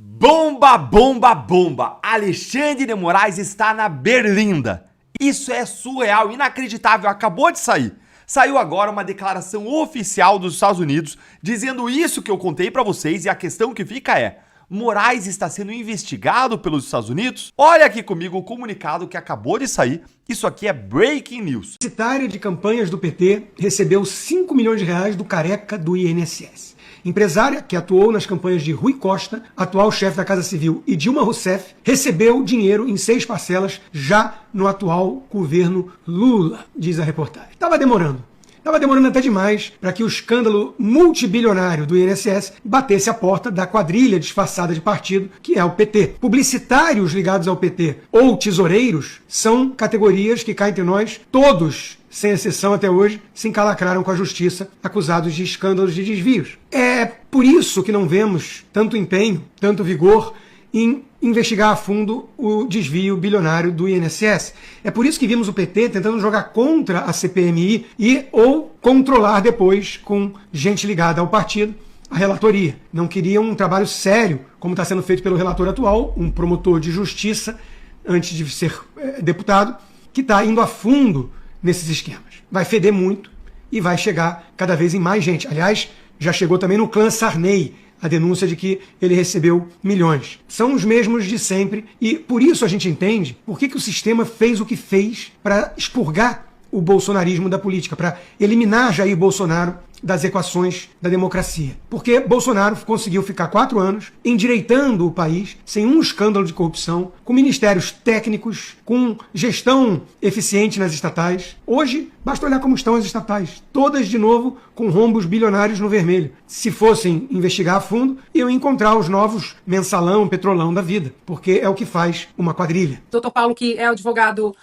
Bomba, bomba, bomba! Alexandre de Moraes está na Berlinda. Isso é surreal, inacreditável, acabou de sair. Saiu agora uma declaração oficial dos Estados Unidos dizendo isso que eu contei pra vocês e a questão que fica é: Moraes está sendo investigado pelos Estados Unidos? Olha aqui comigo o comunicado que acabou de sair. Isso aqui é breaking news. A secretária de campanhas do PT recebeu 5 milhões de reais do careca do INSS. Empresária que atuou nas campanhas de Rui Costa, atual chefe da Casa Civil, e Dilma Rousseff, recebeu dinheiro em 6 parcelas já no atual governo Lula, diz a reportagem. Estava demorando até demais para que o escândalo multibilionário do INSS batesse a porta da quadrilha disfarçada de partido, que é o PT. Publicitários ligados ao PT ou tesoureiros são categorias que cá entre nós, todos, sem exceção até hoje, se encalacraram com a justiça, acusados de escândalos de desvios. É por isso que não vemos tanto empenho, tanto vigor em investigar a fundo o desvio bilionário do INSS. É por isso que vimos o PT tentando jogar contra a CPMI ou controlar depois, com gente ligada ao partido, a relatoria. Não queriam um trabalho sério, como está sendo feito pelo relator atual, um promotor de justiça, antes de ser deputado, que está indo a fundo nesses esquemas. Vai feder muito e vai chegar cada vez em mais gente. Aliás, já chegou também no clã Sarney a denúncia de que ele recebeu milhões. São os mesmos de sempre e por isso a gente entende por que o sistema fez o que fez para expurgar o bolsonarismo da política, para eliminar Jair Bolsonaro das equações da democracia. Porque Bolsonaro conseguiu ficar 4 anos endireitando o país sem um escândalo de corrupção, com ministérios técnicos, com gestão eficiente nas estatais. Hoje, basta olhar como estão as estatais, todas de novo com rombos bilionários no vermelho. Se fossem investigar a fundo, iam encontrar os novos mensalão, petrolão da vida, porque é o que faz uma quadrilha. Dr. Paulo, que é o advogado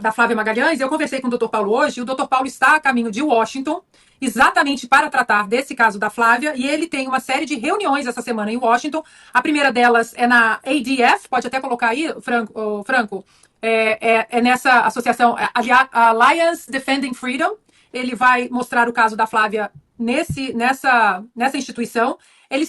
da Flávia Magalhães, eu conversei com o Dr. Paulo hoje, e o Dr. Paulo está a caminho de Washington, exatamente para tratar desse caso da Flávia, e ele tem uma série de reuniões essa semana em Washington. A primeira delas é na ADF, pode até colocar aí, Franco, é nessa associação, Alliance Defending Freedom. Ele vai mostrar o caso da Flávia nessa instituição. Ele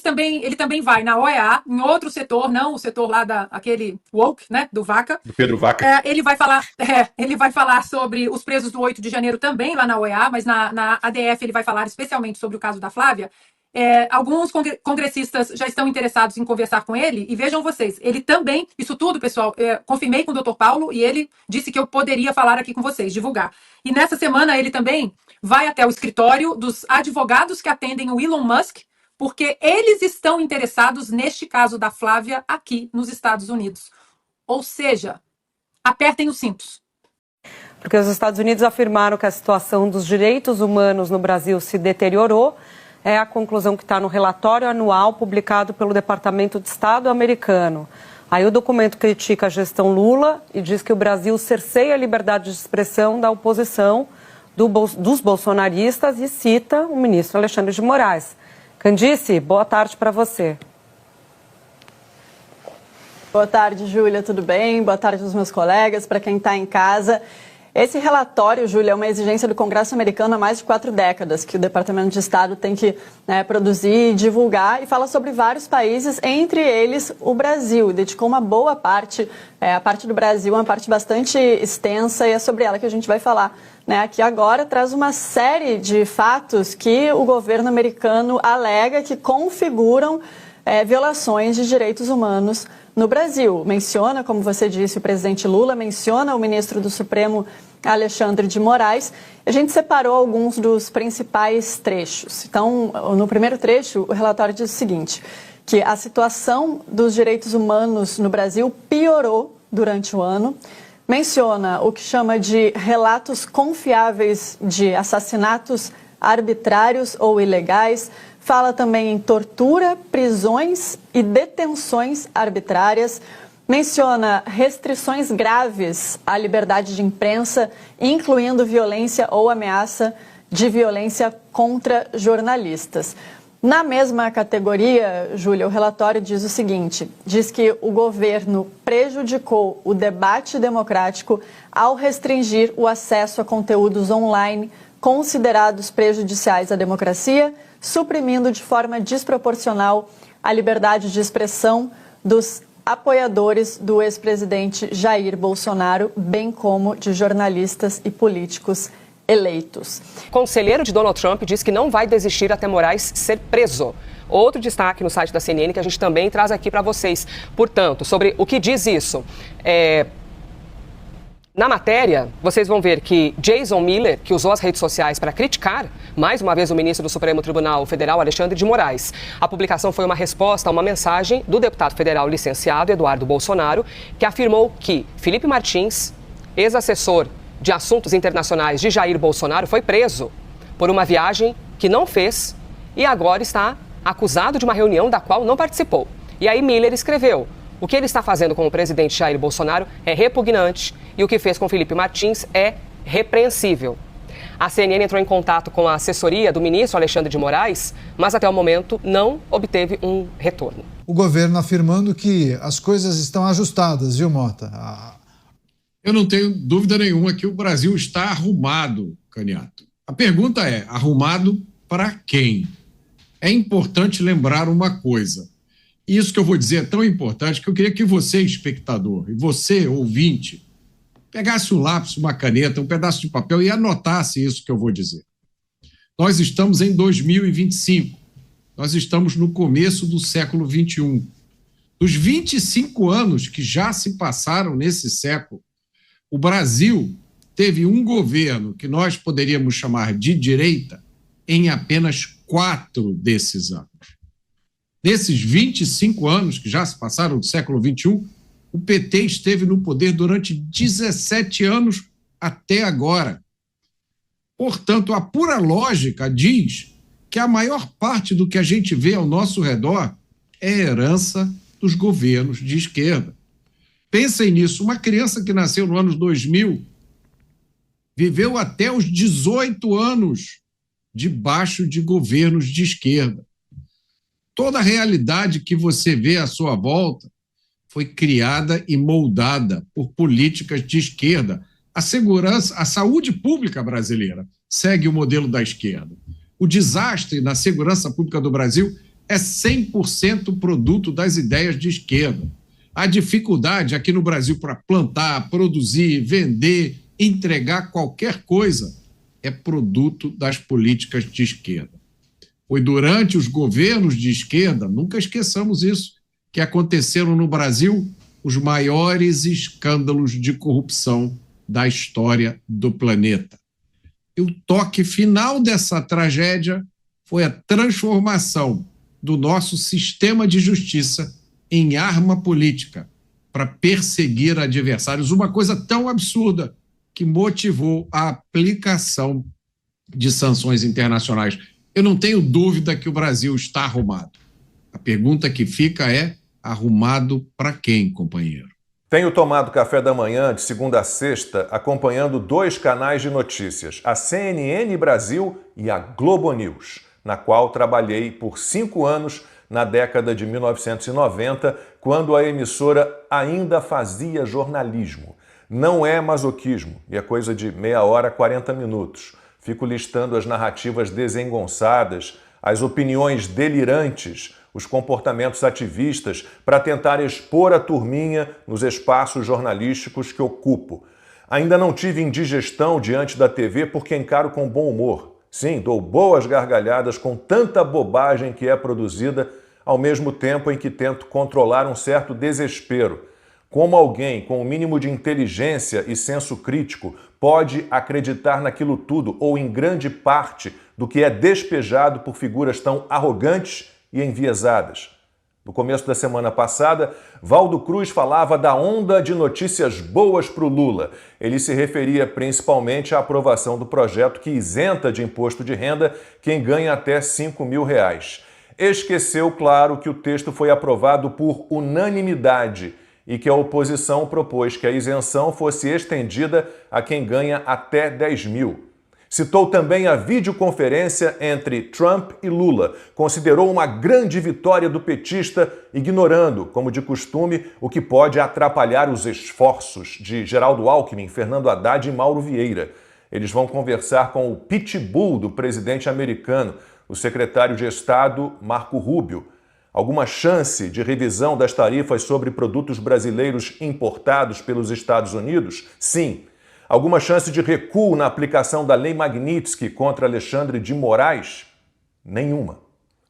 também vai na OEA, em outro setor, não o setor lá aquele woke, né, do Vaca. Do Pedro Vaca. Ele vai falar sobre os presos do 8 de janeiro também lá na OEA, mas na ADF ele vai falar especialmente sobre o caso da Flávia. Alguns congressistas já estão interessados em conversar com ele, e vejam vocês, ele também, isso tudo, pessoal, confirmei com o Dr. Paulo, e ele disse que eu poderia falar aqui com vocês, divulgar. E nessa semana ele também vai até o escritório dos advogados que atendem o Elon Musk, porque eles estão interessados neste caso da Flávia aqui nos Estados Unidos. Ou seja, apertem os cintos. Porque os Estados Unidos afirmaram que a situação dos direitos humanos no Brasil se deteriorou. É a conclusão que está no relatório anual publicado pelo Departamento de Estado americano. Aí o documento critica a gestão Lula e diz que o Brasil cerceia a liberdade de expressão da oposição dos bolsonaristas e cita o ministro Alexandre de Moraes. Candice, boa tarde para você. Boa tarde, Júlia, tudo bem? Boa tarde aos meus colegas, para quem está em casa. Esse relatório, Júlia, é uma exigência do Congresso americano há mais de 4 décadas, que o Departamento de Estado tem que produzir e divulgar, e fala sobre vários países, entre eles o Brasil. Dedicou uma boa parte, a parte do Brasil, uma parte bastante extensa, e é sobre ela que a gente vai falar. Aqui agora traz uma série de fatos que o governo americano alega que configuram violações de direitos humanos no Brasil. Menciona, como você disse, o presidente Lula, menciona o ministro do Supremo Alexandre de Moraes. A gente separou alguns dos principais trechos. Então, no primeiro trecho, o relatório diz o seguinte, que a situação dos direitos humanos no Brasil piorou durante o ano. Menciona o que chama de relatos confiáveis de assassinatos arbitrários ou ilegais. Fala também em tortura, prisões e detenções arbitrárias. Menciona restrições graves à liberdade de imprensa, incluindo violência ou ameaça de violência contra jornalistas. Na mesma categoria, Júlia, o relatório diz o seguinte, diz que o governo prejudicou o debate democrático ao restringir o acesso a conteúdos online considerados prejudiciais à democracia, suprimindo de forma desproporcional a liberdade de expressão dos apoiadores do ex-presidente Jair Bolsonaro, bem como de jornalistas e políticos eleitos. Conselheiro de Donald Trump diz que não vai desistir até Moraes ser preso. Outro destaque no site da CNN que a gente também traz aqui para vocês. Portanto, sobre o que diz isso. Na matéria, vocês vão ver que Jason Miller, que usou as redes sociais para criticar, mais uma vez, o ministro do Supremo Tribunal Federal, Alexandre de Moraes. A publicação foi uma resposta a uma mensagem do deputado federal licenciado Eduardo Bolsonaro, que afirmou que Felipe Martins, ex-assessor de assuntos internacionais de Jair Bolsonaro, foi preso por uma viagem que não fez e agora está acusado de uma reunião da qual não participou. E aí Miller escreveu: o que ele está fazendo com o presidente Jair Bolsonaro é repugnante e o que fez com Felipe Martins é repreensível. A CNN entrou em contato com a assessoria do ministro Alexandre de Moraes, mas até o momento não obteve um retorno. O governo afirmando que as coisas estão ajustadas, viu, Mota? Eu não tenho dúvida nenhuma que o Brasil está arrumado, Caniato. A pergunta é: arrumado para quem? É importante lembrar uma coisa. Isso que eu vou dizer é tão importante que eu queria que você, espectador, e você, ouvinte, pegasse um lápis, uma caneta, um pedaço de papel e anotasse isso que eu vou dizer. Nós estamos em 2025. Nós estamos no começo do século XXI. Dos 25 anos que já se passaram nesse século, o Brasil teve um governo que nós poderíamos chamar de direita em apenas 4 desses anos. Nesses 25 anos que já se passaram do século XXI, o PT esteve no poder durante 17 anos até agora. Portanto, a pura lógica diz que a maior parte do que a gente vê ao nosso redor é herança dos governos de esquerda. Pensem nisso, uma criança que nasceu no ano 2000 viveu até os 18 anos debaixo de governos de esquerda. Toda a realidade que você vê à sua volta foi criada e moldada por políticas de esquerda. A segurança, a saúde pública brasileira segue o modelo da esquerda. O desastre na segurança pública do Brasil é 100% produto das ideias de esquerda. A dificuldade aqui no Brasil para plantar, produzir, vender, entregar qualquer coisa é produto das políticas de esquerda. Foi durante os governos de esquerda, nunca esqueçamos isso, que aconteceram no Brasil os maiores escândalos de corrupção da história do planeta. E o toque final dessa tragédia foi a transformação do nosso sistema de justiça em arma política para perseguir adversários, uma coisa tão absurda que motivou a aplicação de sanções internacionais. Eu não tenho dúvida que o Brasil está arrumado. A pergunta que fica é: arrumado para quem, companheiro? Tenho tomado café da manhã de segunda a sexta acompanhando 2 canais de notícias, a CNN Brasil e a Globo News, na qual trabalhei por 5 anos na década de 1990, quando a emissora ainda fazia jornalismo. Não é masoquismo, e é coisa de meia hora, 40 minutos. Fico listando as narrativas desengonçadas, as opiniões delirantes, os comportamentos ativistas para tentar expor a turminha nos espaços jornalísticos que ocupo. Ainda não tive indigestão diante da TV porque encaro com bom humor. Sim, dou boas gargalhadas com tanta bobagem que é produzida, ao mesmo tempo em que tento controlar um certo desespero. Como alguém com o mínimo de inteligência e senso crítico pode acreditar naquilo tudo ou em grande parte do que é despejado por figuras tão arrogantes e enviesadas? No começo da semana passada, Valdo Cruz falava da onda de notícias boas para o Lula. Ele se referia principalmente à aprovação do projeto que isenta de imposto de renda quem ganha até R$5 mil. Esqueceu, claro, que o texto foi aprovado por unanimidade e que a oposição propôs que a isenção fosse estendida a quem ganha até 10 mil. Citou também a videoconferência entre Trump e Lula. Considerou uma grande vitória do petista, ignorando, como de costume, o que pode atrapalhar os esforços de Geraldo Alckmin, Fernando Haddad e Mauro Vieira. Eles vão conversar com o pitbull do presidente americano, o secretário de Estado, Marco Rubio. Alguma chance de revisão das tarifas sobre produtos brasileiros importados pelos Estados Unidos? Sim. Alguma chance de recuo na aplicação da Lei Magnitsky contra Alexandre de Moraes? Nenhuma.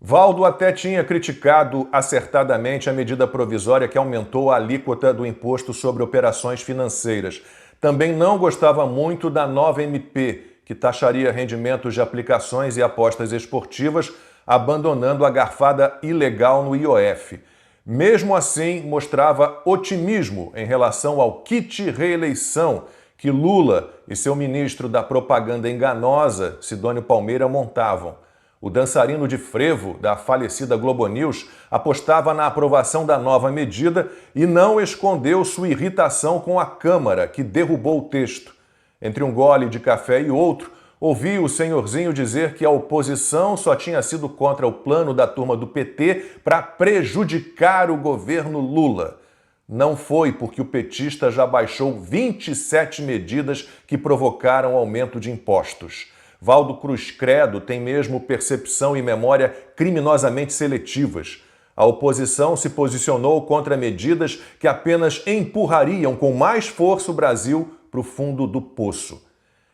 Valdo até tinha criticado acertadamente a medida provisória que aumentou a alíquota do imposto sobre operações financeiras. Também não gostava muito da nova MP, que taxaria rendimentos de aplicações e apostas esportivas, abandonando a garfada ilegal no IOF. Mesmo assim, mostrava otimismo em relação ao kit reeleição que Lula e seu ministro da propaganda enganosa, Sidônio Palmeira, montavam. O dançarino de frevo da falecida Globo News apostava na aprovação da nova medida e não escondeu sua irritação com a Câmara, que derrubou o texto. Entre um gole de café e outro, ouvi o senhorzinho dizer que a oposição só tinha sido contra o plano da turma do PT para prejudicar o governo Lula. Não foi porque o petista já baixou 27 medidas que provocaram aumento de impostos. Valdo Cruz Credo tem mesmo percepção e memória criminosamente seletivas. A oposição se posicionou contra medidas que apenas empurrariam com mais força o Brasil para o fundo do poço.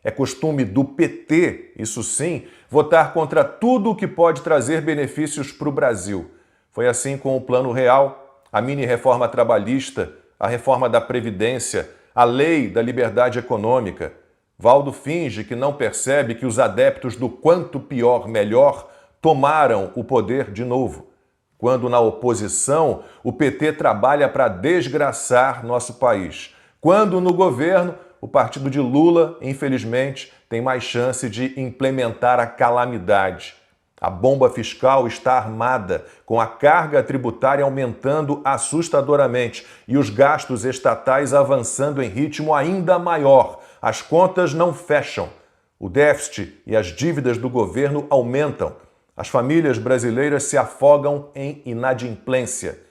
É costume do PT, isso sim, votar contra tudo o que pode trazer benefícios para o Brasil. Foi assim com o Plano Real, a mini-reforma trabalhista, a reforma da Previdência, a lei da liberdade econômica. Valdo finge que não percebe que os adeptos do quanto pior, melhor tomaram o poder de novo. Quando na oposição, o PT trabalha para desgraçar nosso país. Quando no governo, o partido de Lula, infelizmente, tem mais chance de implementar a calamidade. A bomba fiscal está armada, com a carga tributária aumentando assustadoramente e os gastos estatais avançando em ritmo ainda maior. As contas não fecham. O déficit e as dívidas do governo aumentam. As famílias brasileiras se afogam em inadimplência.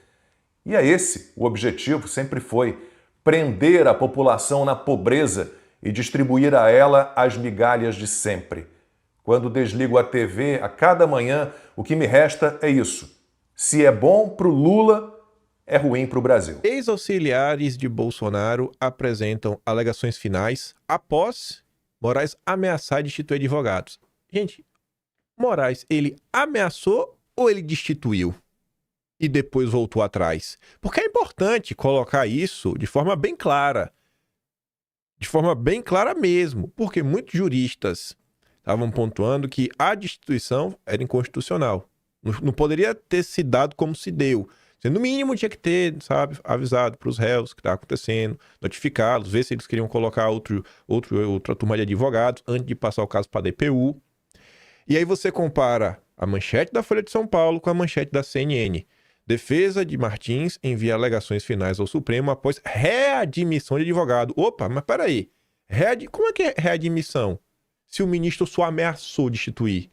E é esse o objetivo, sempre foi: prender a população na pobreza e distribuir a ela as migalhas de sempre. Quando desligo a TV a cada manhã, o que me resta é isso. Se é bom para o Lula, é ruim para o Brasil. Ex-auxiliares de Bolsonaro apresentam alegações finais após Moraes ameaçar destituir advogados. Gente, Moraes, ele ameaçou ou ele destituiu? E depois voltou atrás? Porque é importante colocar isso de forma bem clara. De forma bem clara mesmo. Porque muitos juristas estavam pontuando que a destituição era inconstitucional. Não poderia ter se dado como se deu. No mínimo tinha que ter, sabe, avisado para os réus o que está acontecendo, notificá-los, ver se eles queriam colocar outra turma de advogados antes de passar o caso para a DPU. E aí você compara a manchete da Folha de São Paulo com a manchete da CNN. Defesa de Martins envia alegações finais ao Supremo após readmissão de advogado. Opa, mas peraí. Como é que é readmissão? Se o ministro só ameaçou destituir.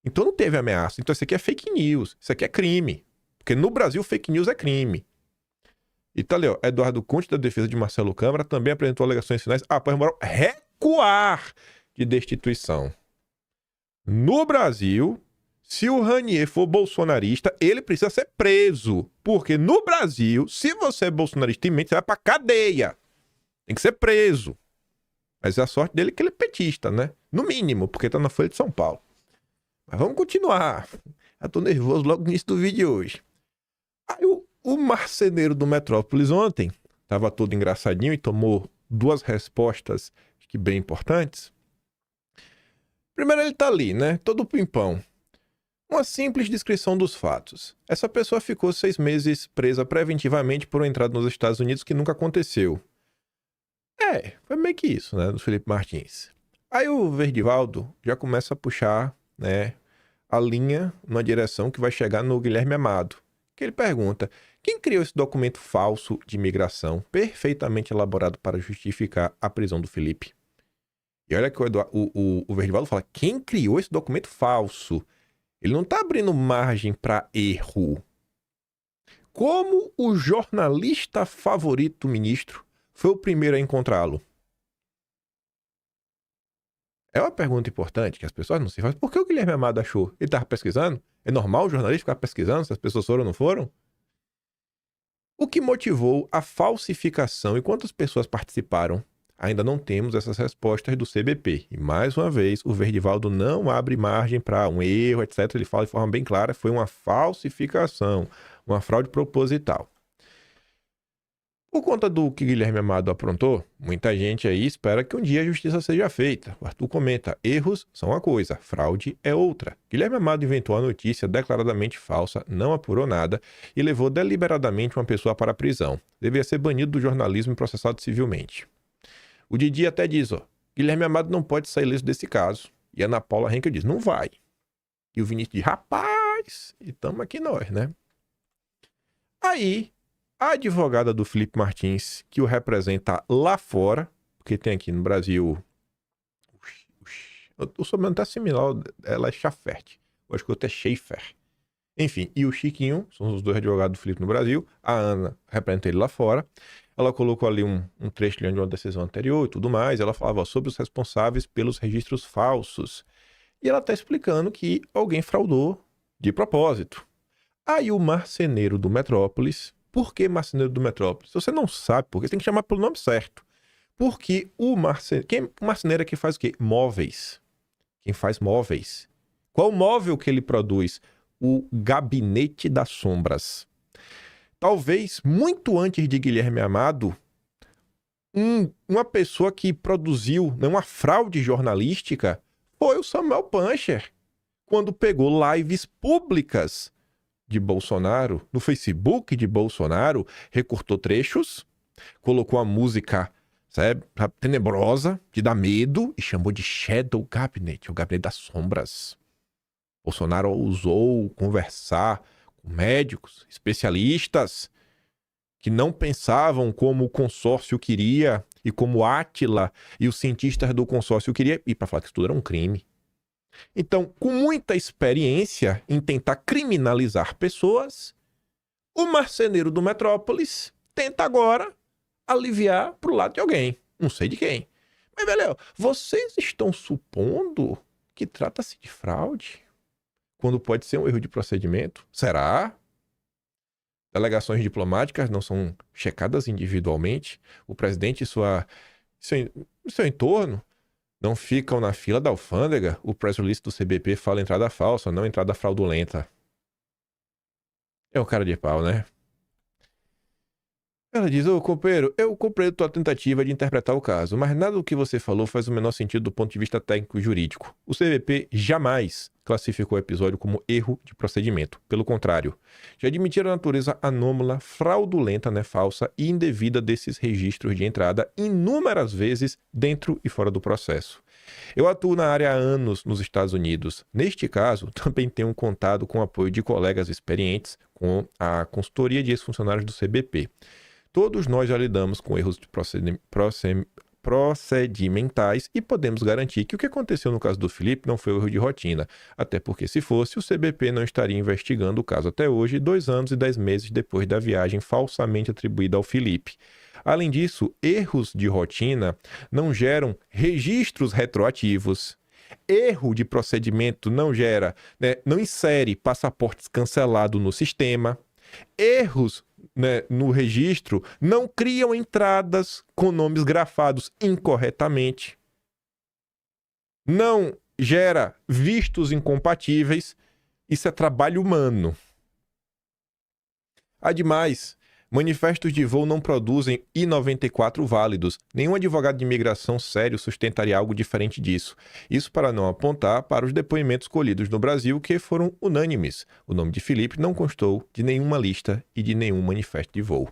Então não teve ameaça. Então isso aqui é fake news. Isso aqui é crime. Porque no Brasil fake news é crime. E tá ali, ó. Eduardo Conte, da defesa de Marcelo Câmara, também apresentou alegações finais após Moraes recuar de destituição. No Brasil, se o Ranier for bolsonarista, ele precisa ser preso. Porque no Brasil, se você é bolsonarista em mente, você vai pra cadeia. Tem que ser preso. Mas é a sorte dele que ele é petista, né? No mínimo, porque tá na Folha de São Paulo. Mas vamos continuar. Eu tô nervoso logo no início do vídeo de hoje. Aí o marceneiro do Metrópolis ontem tava todo engraçadinho e tomou duas respostas que bem importantes. Primeiro, ele tá ali, né? Todo pimpão. Uma simples descrição dos fatos. Essa pessoa ficou 6 meses presa preventivamente por uma entrada nos Estados Unidos que nunca aconteceu. Foi meio que isso, né? Do Felipe Martins. Aí o Verdivaldo já começa a puxar, né, a linha numa direção que vai chegar no Guilherme Amado. Que ele pergunta: quem criou esse documento falso de imigração, perfeitamente elaborado para justificar a prisão do Felipe? E olha que o Verdivaldo fala: quem criou esse documento falso? Ele não está abrindo margem para erro. Como o jornalista favorito do ministro foi o primeiro a encontrá-lo? É uma pergunta importante que as pessoas não se fazem. Por que o Guilherme Amado achou? Ele estava pesquisando? É normal o jornalista ficar pesquisando se as pessoas foram ou não foram? O que motivou a falsificação e quantas pessoas participaram? Ainda não temos essas respostas do CBP. E, mais uma vez, o Verdivaldo não abre margem para um erro, etc. Ele fala de forma bem clara, foi uma falsificação, uma fraude proposital. Por conta do que Guilherme Amado aprontou, muita gente aí espera que um dia a justiça seja feita. O Arthur comenta, erros são uma coisa, fraude é outra. Guilherme Amado inventou a notícia declaradamente falsa, não apurou nada e levou deliberadamente uma pessoa para a prisão. Deveria ser banido do jornalismo e processado civilmente. O Didi até diz, Guilherme Amado não pode sair ileso desse caso. E a Ana Paula Henkel diz, não vai. E o Vinícius diz, rapaz, e tamo aqui nós, né? Aí, a advogada do Felipe Martins, que o representa lá fora, porque tem aqui no Brasil, o sobrenome tá similar, ela é Schaffert, eu acho que o outro é Schaeffer. Enfim, e o Chiquinho, são os dois advogados do Felipe no Brasil, a Ana representa ele lá fora. Ela colocou ali um trecho de uma decisão anterior e tudo mais. Ela falava sobre os responsáveis pelos registros falsos. E ela está explicando que alguém fraudou de propósito. Aí o marceneiro do Metrópolis... Por que marceneiro do Metrópolis? Se você não sabe por quê, você tem que chamar pelo nome certo. Porque o marceneiro é quem faz o quê? Móveis. Quem faz móveis. Qual móvel que ele produz? O Gabinete das Sombras. Talvez, muito antes de Guilherme Amado, uma pessoa que produziu uma fraude jornalística foi o Samuel Pancher, quando pegou lives públicas de Bolsonaro, no Facebook de Bolsonaro, recortou trechos, colocou a música, sabe, tenebrosa, de dar medo, e chamou de Shadow Cabinet, o Gabinete das Sombras. Bolsonaro ousou conversar com médicos, especialistas, que não pensavam como o consórcio queria e como Átila e os cientistas do consórcio queriam, e para falar que isso tudo era um crime. Então, com muita experiência em tentar criminalizar pessoas, o marceneiro do Metrópolis tenta agora aliviar pro lado de alguém. Não sei de quem. Mas, velho, vocês estão supondo que trata-se de fraude? Quando pode ser um erro de procedimento? Será? Delegações diplomáticas não são checadas individualmente? O presidente e seu entorno não ficam na fila da alfândega? O press release do CBP fala entrada falsa, não entrada fraudulenta. É um cara de pau, né? Ela diz, companheiro, eu compreendo tua tentativa de interpretar o caso, mas nada do que você falou faz o menor sentido do ponto de vista técnico e jurídico. O CBP jamais classificou o episódio como erro de procedimento. Pelo contrário, já admitiram a natureza anômala, fraudulenta, falsa e indevida desses registros de entrada inúmeras vezes dentro e fora do processo. Eu atuo na área há anos nos Estados Unidos. Neste caso, também tenho contado com o apoio de colegas experientes com a consultoria de ex-funcionários do CBP. Todos nós já lidamos com erros de procedimentais e podemos garantir que o que aconteceu no caso do Felipe não foi um erro de rotina, até porque se fosse, o CBP não estaria investigando o caso até hoje, 2 anos e 10 meses depois da viagem falsamente atribuída ao Felipe. Além disso, erros de rotina não geram registros retroativos. Erro de procedimento não gera, não insere passaportes cancelados no sistema. Erros no registro não criam entradas com nomes grafados incorretamente. Não gera vistos incompatíveis. Isso é trabalho humano. Ademais, manifestos de voo não produzem I-94 válidos. Nenhum advogado de imigração sério sustentaria algo diferente disso. Isso para não apontar para os depoimentos colhidos no Brasil que foram unânimes. O nome de Felipe não constou de nenhuma lista e de nenhum manifesto de voo.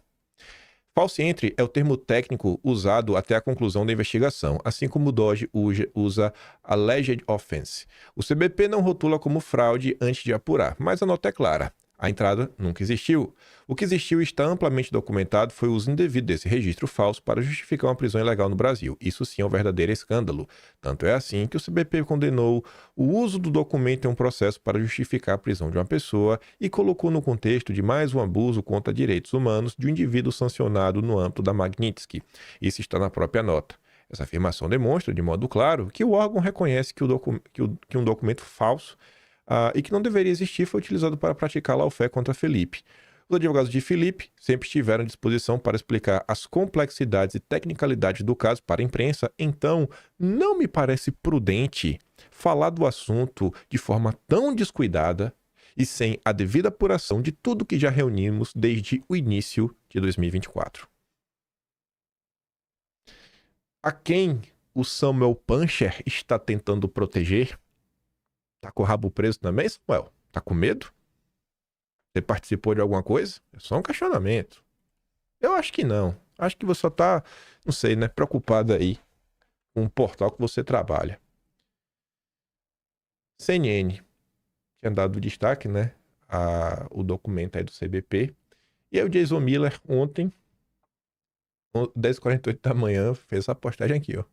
False entry é o termo técnico usado até a conclusão da investigação, assim como o DOJ usa alleged offense. O CBP não rotula como fraude antes de apurar, mas a nota é clara. A entrada nunca existiu. O que existiu e está amplamente documentado foi o uso indevido desse registro falso para justificar uma prisão ilegal no Brasil. Isso sim é um verdadeiro escândalo. Tanto é assim que o CBP condenou o uso do documento em um processo para justificar a prisão de uma pessoa e colocou no contexto de mais um abuso contra direitos humanos de um indivíduo sancionado no âmbito da Magnitsky. Isso está na própria nota. Essa afirmação demonstra, de modo claro, que o órgão reconhece que um documento falso e que não deveria existir foi utilizado para praticar lawfare contra Felipe. Os advogados de Felipe sempre estiveram à disposição para explicar as complexidades e tecnicalidades do caso para a imprensa, então não me parece prudente falar do assunto de forma tão descuidada e sem a devida apuração de tudo que já reunimos desde o início de 2024. A quem o Samuel Puncher está tentando proteger? Tá com o rabo preso também, Samuel? Tá com medo? Você participou de alguma coisa? É só um questionamento. Eu acho que não. Acho que você só tá, não sei, né, preocupado aí com o portal que você trabalha. CNN tinha dado destaque, né, o documento aí do CBP. E aí o Jason Miller ontem, 10h48 da manhã, fez essa postagem aqui, ó.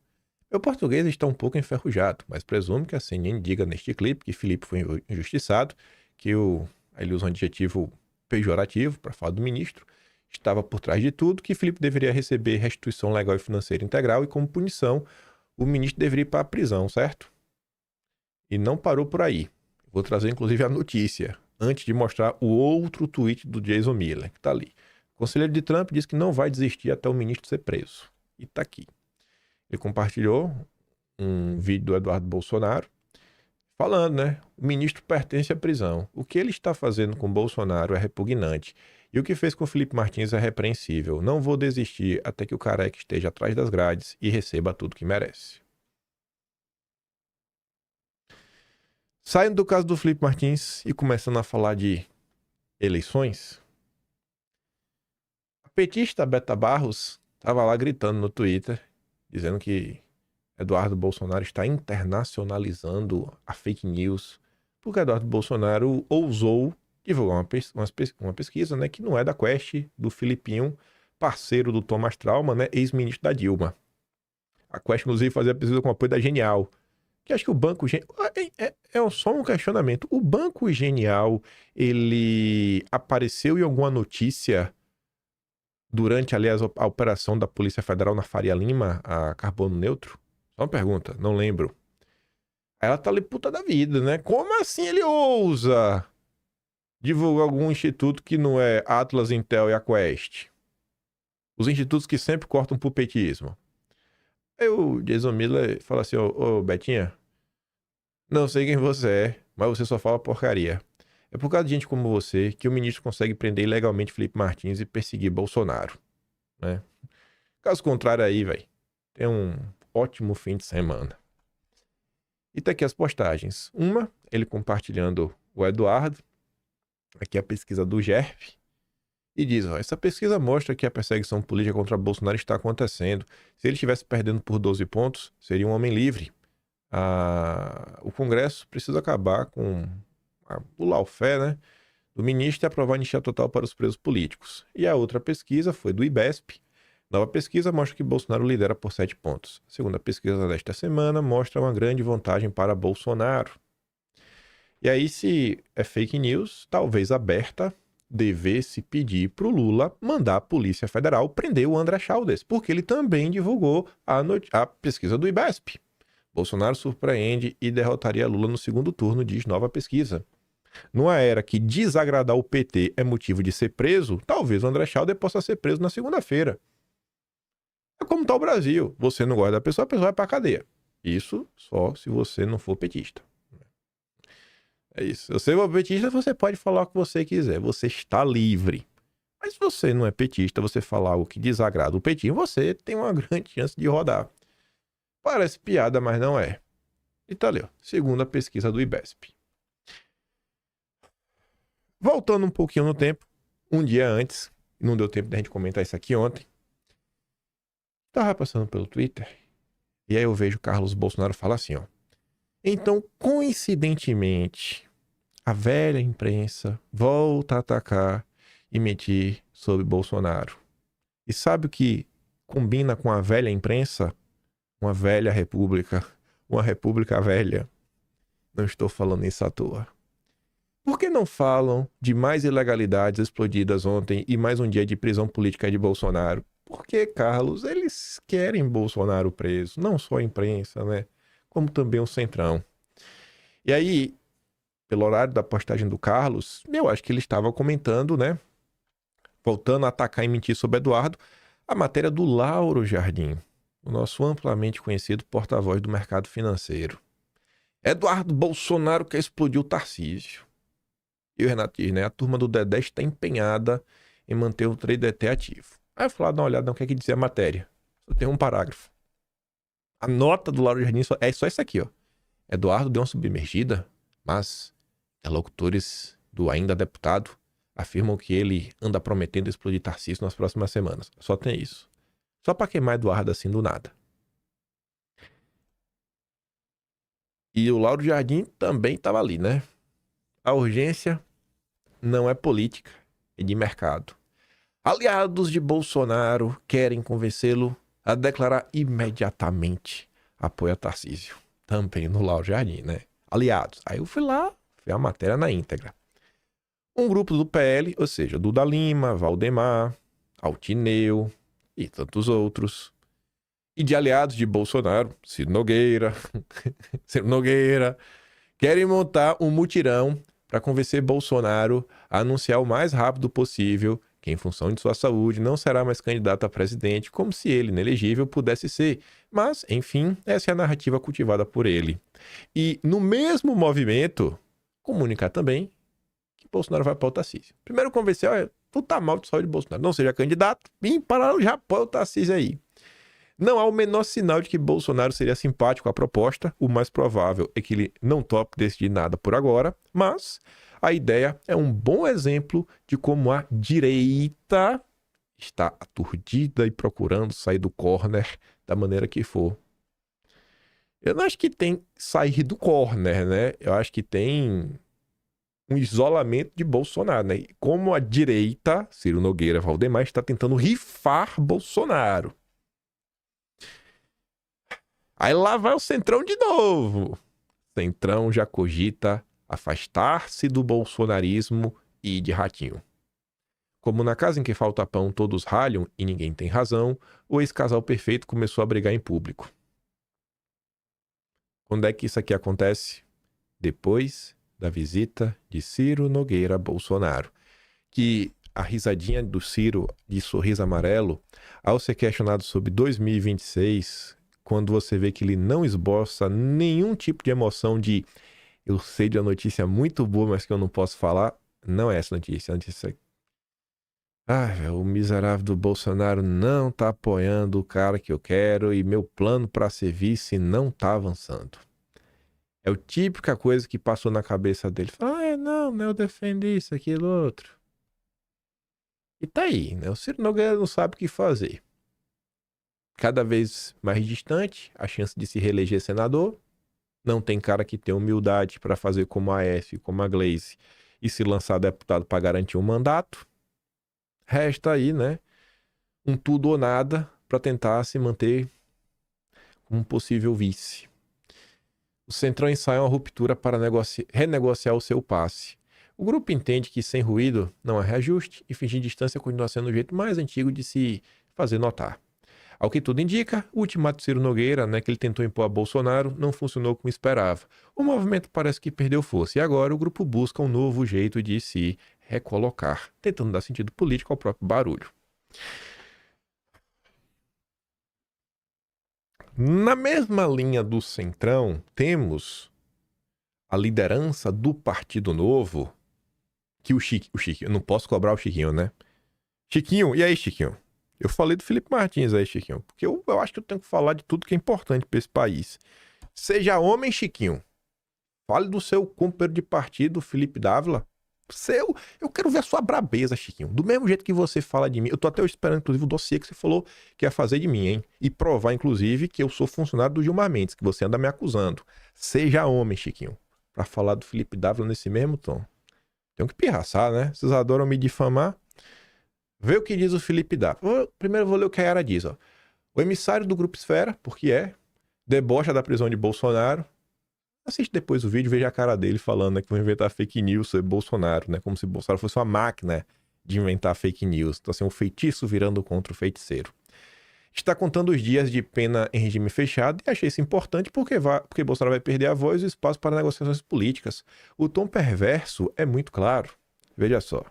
Meu português está um pouco enferrujado, mas presumo que a CNN diga neste clipe que Felipe foi injustiçado, que ele usa um adjetivo pejorativo para falar do ministro, estava por trás de tudo, que Felipe deveria receber restituição legal e financeira integral e como punição o ministro deveria ir para a prisão, certo? E não parou por aí. Vou trazer inclusive a notícia, antes de mostrar o outro tweet do Jason Miller, que está ali. O conselheiro de Trump disse que não vai desistir até o ministro ser preso. E está aqui. Ele compartilhou um vídeo do Eduardo Bolsonaro, falando, né? O ministro pertence à prisão. O que ele está fazendo com Bolsonaro é repugnante. E o que fez com Felipe Martins é repreensível. Não vou desistir até que o careca esteja atrás das grades e receba tudo que merece. Saindo do caso do Felipe Martins e começando a falar de eleições, a petista Beta Barros estava lá gritando no Twitter, dizendo que Eduardo Bolsonaro está internacionalizando a fake news, porque Eduardo Bolsonaro ousou divulgar uma pesquisa, né, que não é da Quest, do Filipinho, parceiro do Thomas Trauma, né, ex-ministro da Dilma. A Quest, inclusive, fazia a pesquisa com apoio da Genial, que acho que o Banco Genial... É só um questionamento. O Banco Genial, ele apareceu em alguma notícia durante, aliás, a operação da Polícia Federal na Faria Lima, a Carbono Neutro? Só uma pergunta, não lembro. Aí ela tá ali puta da vida, né? Como assim ele ousa divulgar algum instituto que não é Atlas, Intel e a Quest? Os institutos que sempre cortam pro petismo. Aí o Jason Miller fala assim, ô Betinha, não sei quem você é, mas você só fala porcaria. É por causa de gente como você que o ministro consegue prender ilegalmente Felipe Martins e perseguir Bolsonaro, né? Caso contrário aí, velho, tem um ótimo fim de semana. E tá aqui as postagens. Uma, ele compartilhando o Eduardo, aqui a pesquisa do GERP, e diz, ó, essa pesquisa mostra que a perseguição política contra Bolsonaro está acontecendo. Se ele estivesse perdendo por 12 pontos, seria um homem livre. O Congresso precisa acabar com o lawfare, né, do ministro e aprovar a anistia total para os presos políticos. E a outra pesquisa foi do IBESP. Nova pesquisa mostra que Bolsonaro lidera por 7 pontos. A segunda pesquisa desta semana mostra uma grande vantagem para Bolsonaro. E aí, se é fake news, talvez aberta, devesse pedir para o Lula mandar a Polícia Federal prender o André Chaldes, porque ele também divulgou a pesquisa do IBESP. Bolsonaro surpreende e derrotaria Lula no segundo turno, diz nova pesquisa. Numa era que desagradar o PT é motivo de ser preso, talvez o André Chaldes possa ser preso na segunda-feira. É como tá o Brasil. Você não gosta da pessoa, a pessoa vai pra cadeia. Isso só se você não for petista. É isso. Se você for petista, você pode falar o que você quiser. Você está livre. Mas se você não é petista, você falar algo que desagrada o petinho, você tem uma grande chance de rodar. Parece piada, mas não é. E tá ali, ó. Segunda pesquisa do IBESP. Voltando um pouquinho no tempo, um dia antes, não deu tempo da gente comentar isso aqui ontem, tava passando pelo Twitter, e aí eu vejo o Carlos Bolsonaro falar assim, ó. Então, coincidentemente, a velha imprensa volta a atacar e mentir sobre Bolsonaro. E sabe o que combina com a velha imprensa? Uma velha república, uma república velha. Não estou falando isso à toa. Por que não falam de mais ilegalidades explodidas ontem e mais um dia de prisão política de Bolsonaro? Porque, Carlos, eles querem Bolsonaro preso, não só a imprensa, né? Como também o Centrão. E aí, pelo horário da postagem do Carlos, eu acho que ele estava comentando, né? Voltando a atacar e mentir sobre Eduardo, a matéria do Lauro Jardim, o nosso amplamente conhecido porta-voz do mercado financeiro. Eduardo Bolsonaro quer explodir o Tarcísio. E o Renato diz, né? A turma do Dedé está empenhada em manter o TradeT ativo. Aí eu fui lá dar uma olhada no que é que dizia a matéria. Só tem um parágrafo. A nota do Lauro Jardim é só isso aqui, ó. Eduardo deu uma submergida, mas interlocutores do ainda deputado afirmam que ele anda prometendo explodir Tarcísio nas próximas semanas. Só tem isso. Só para queimar Eduardo assim do nada. E o Lauro Jardim também estava ali, né? A urgência não é política, é de mercado. Aliados de Bolsonaro querem convencê-lo a declarar imediatamente apoio a Tarcísio. Também no Lauro Jardim, né? Aliados. Aí eu fui lá, vi a matéria na íntegra. Um grupo do PL, ou seja, Duda Lima, Valdemar, Altineu e tantos outros. E de aliados de Bolsonaro, Ciro Nogueira, querem montar um mutirão para convencer Bolsonaro a anunciar o mais rápido possível que, em função de sua saúde, não será mais candidato a presidente, como se ele, inelegível, pudesse ser. Mas, enfim, essa é a narrativa cultivada por ele. E, no mesmo movimento, comunicar também que Bolsonaro vai apoiar o Tarcísio. Primeiro convencer, olha, tu tá mal de saúde de Bolsonaro, não seja candidato, e em paralelo já apoia o Tarcísio aí. Não há o menor sinal de que Bolsonaro seria simpático à proposta. O mais provável é que ele não tope decidir nada por agora, mas a ideia é um bom exemplo de como a direita está aturdida e procurando sair do corner da maneira que for. Eu não acho que tem sair do corner, né? Eu acho que tem um isolamento de Bolsonaro, né? Como a direita, Ciro Nogueira, Valdemar, está tentando rifar Bolsonaro. Aí lá vai o Centrão de novo. Centrão já cogita afastar-se do bolsonarismo e de Ratinho. Como na casa em que falta pão todos ralham e ninguém tem razão, o ex-casal perfeito começou a brigar em público. Quando é que isso aqui acontece? Depois da visita de Ciro Nogueira Bolsonaro, que a risadinha do Ciro de sorriso amarelo, ao ser questionado sobre 2026, quando você vê que ele não esboça nenhum tipo de emoção de eu sei de uma notícia muito boa, mas que eu não posso falar, não é essa notícia. A notícia é o miserável do Bolsonaro não tá apoiando o cara que eu quero e meu plano para ser vice não tá avançando. É a típica coisa que passou na cabeça dele. Não, eu defendi isso, aquilo, outro. E tá aí, né? O Ciro Nogueira não sabe o que fazer. Cada vez mais distante, a chance de se reeleger senador. Não tem cara que tem humildade para fazer como a Aécio, como a Gleice e se lançar deputado para garantir um mandato. Resta aí, né, um tudo ou nada para tentar se manter como um possível vice. O Centrão ensaia uma ruptura para renegociar o seu passe. O grupo entende que sem ruído não há reajuste e fingir distância continua sendo o jeito mais antigo de se fazer notar. Ao que tudo indica, o ultimato de Ciro Nogueira, né, que ele tentou impor a Bolsonaro, não funcionou como esperava. O movimento parece que perdeu força e agora o grupo busca um novo jeito de se recolocar, tentando dar sentido político ao próprio barulho. Na mesma linha do Centrão, temos a liderança do Partido Novo, que o Chiquinho, eu não posso cobrar o Chiquinho, né? Chiquinho, e aí, Chiquinho? Eu falei do Felipe Martins aí, Chiquinho, porque eu acho que eu tenho que falar de tudo que é importante para esse país. Seja homem, Chiquinho. Fale do seu companheiro de partido, Felipe Dávila. Eu quero ver a sua brabeza, Chiquinho. Do mesmo jeito que você fala de mim. Eu tô até esperando, inclusive, o dossiê que você falou que ia fazer de mim, hein? E provar, inclusive, que eu sou funcionário do Gilmar Mendes, que você anda me acusando. Seja homem, Chiquinho. Pra falar do Felipe Dávila nesse mesmo tom. Tenho que pirraçar, né? Vocês adoram me difamar. Vê o que diz o Felipe Dávila. Primeiro eu vou ler o que a Yara diz, ó. O emissário do Grupo Esfera, porque debocha da prisão de Bolsonaro. Assiste depois o vídeo, veja a cara dele falando, né, que vão inventar fake news sobre Bolsonaro, né? Como se Bolsonaro fosse uma máquina de inventar fake news. Então, assim, um feitiço virando contra o feiticeiro. está contando os dias de pena em regime fechado e achei isso importante porque Bolsonaro vai perder a voz e o espaço para negociações políticas. O tom perverso é muito claro. Veja só.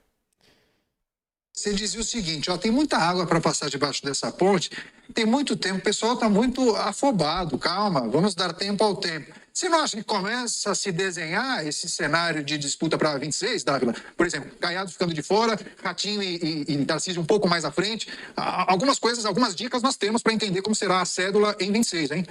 Você dizia o seguinte, ó, tem muita água para passar debaixo dessa ponte, tem muito tempo, o pessoal está muito afobado, calma, vamos dar tempo ao tempo. Você não acha que começa a se desenhar esse cenário de disputa para 26, Dávila? Por exemplo, Caiado ficando de fora, Ratinho e Tarcísio um pouco mais à frente. Algumas coisas, algumas dicas nós temos para entender como será a cédula em 26, hein?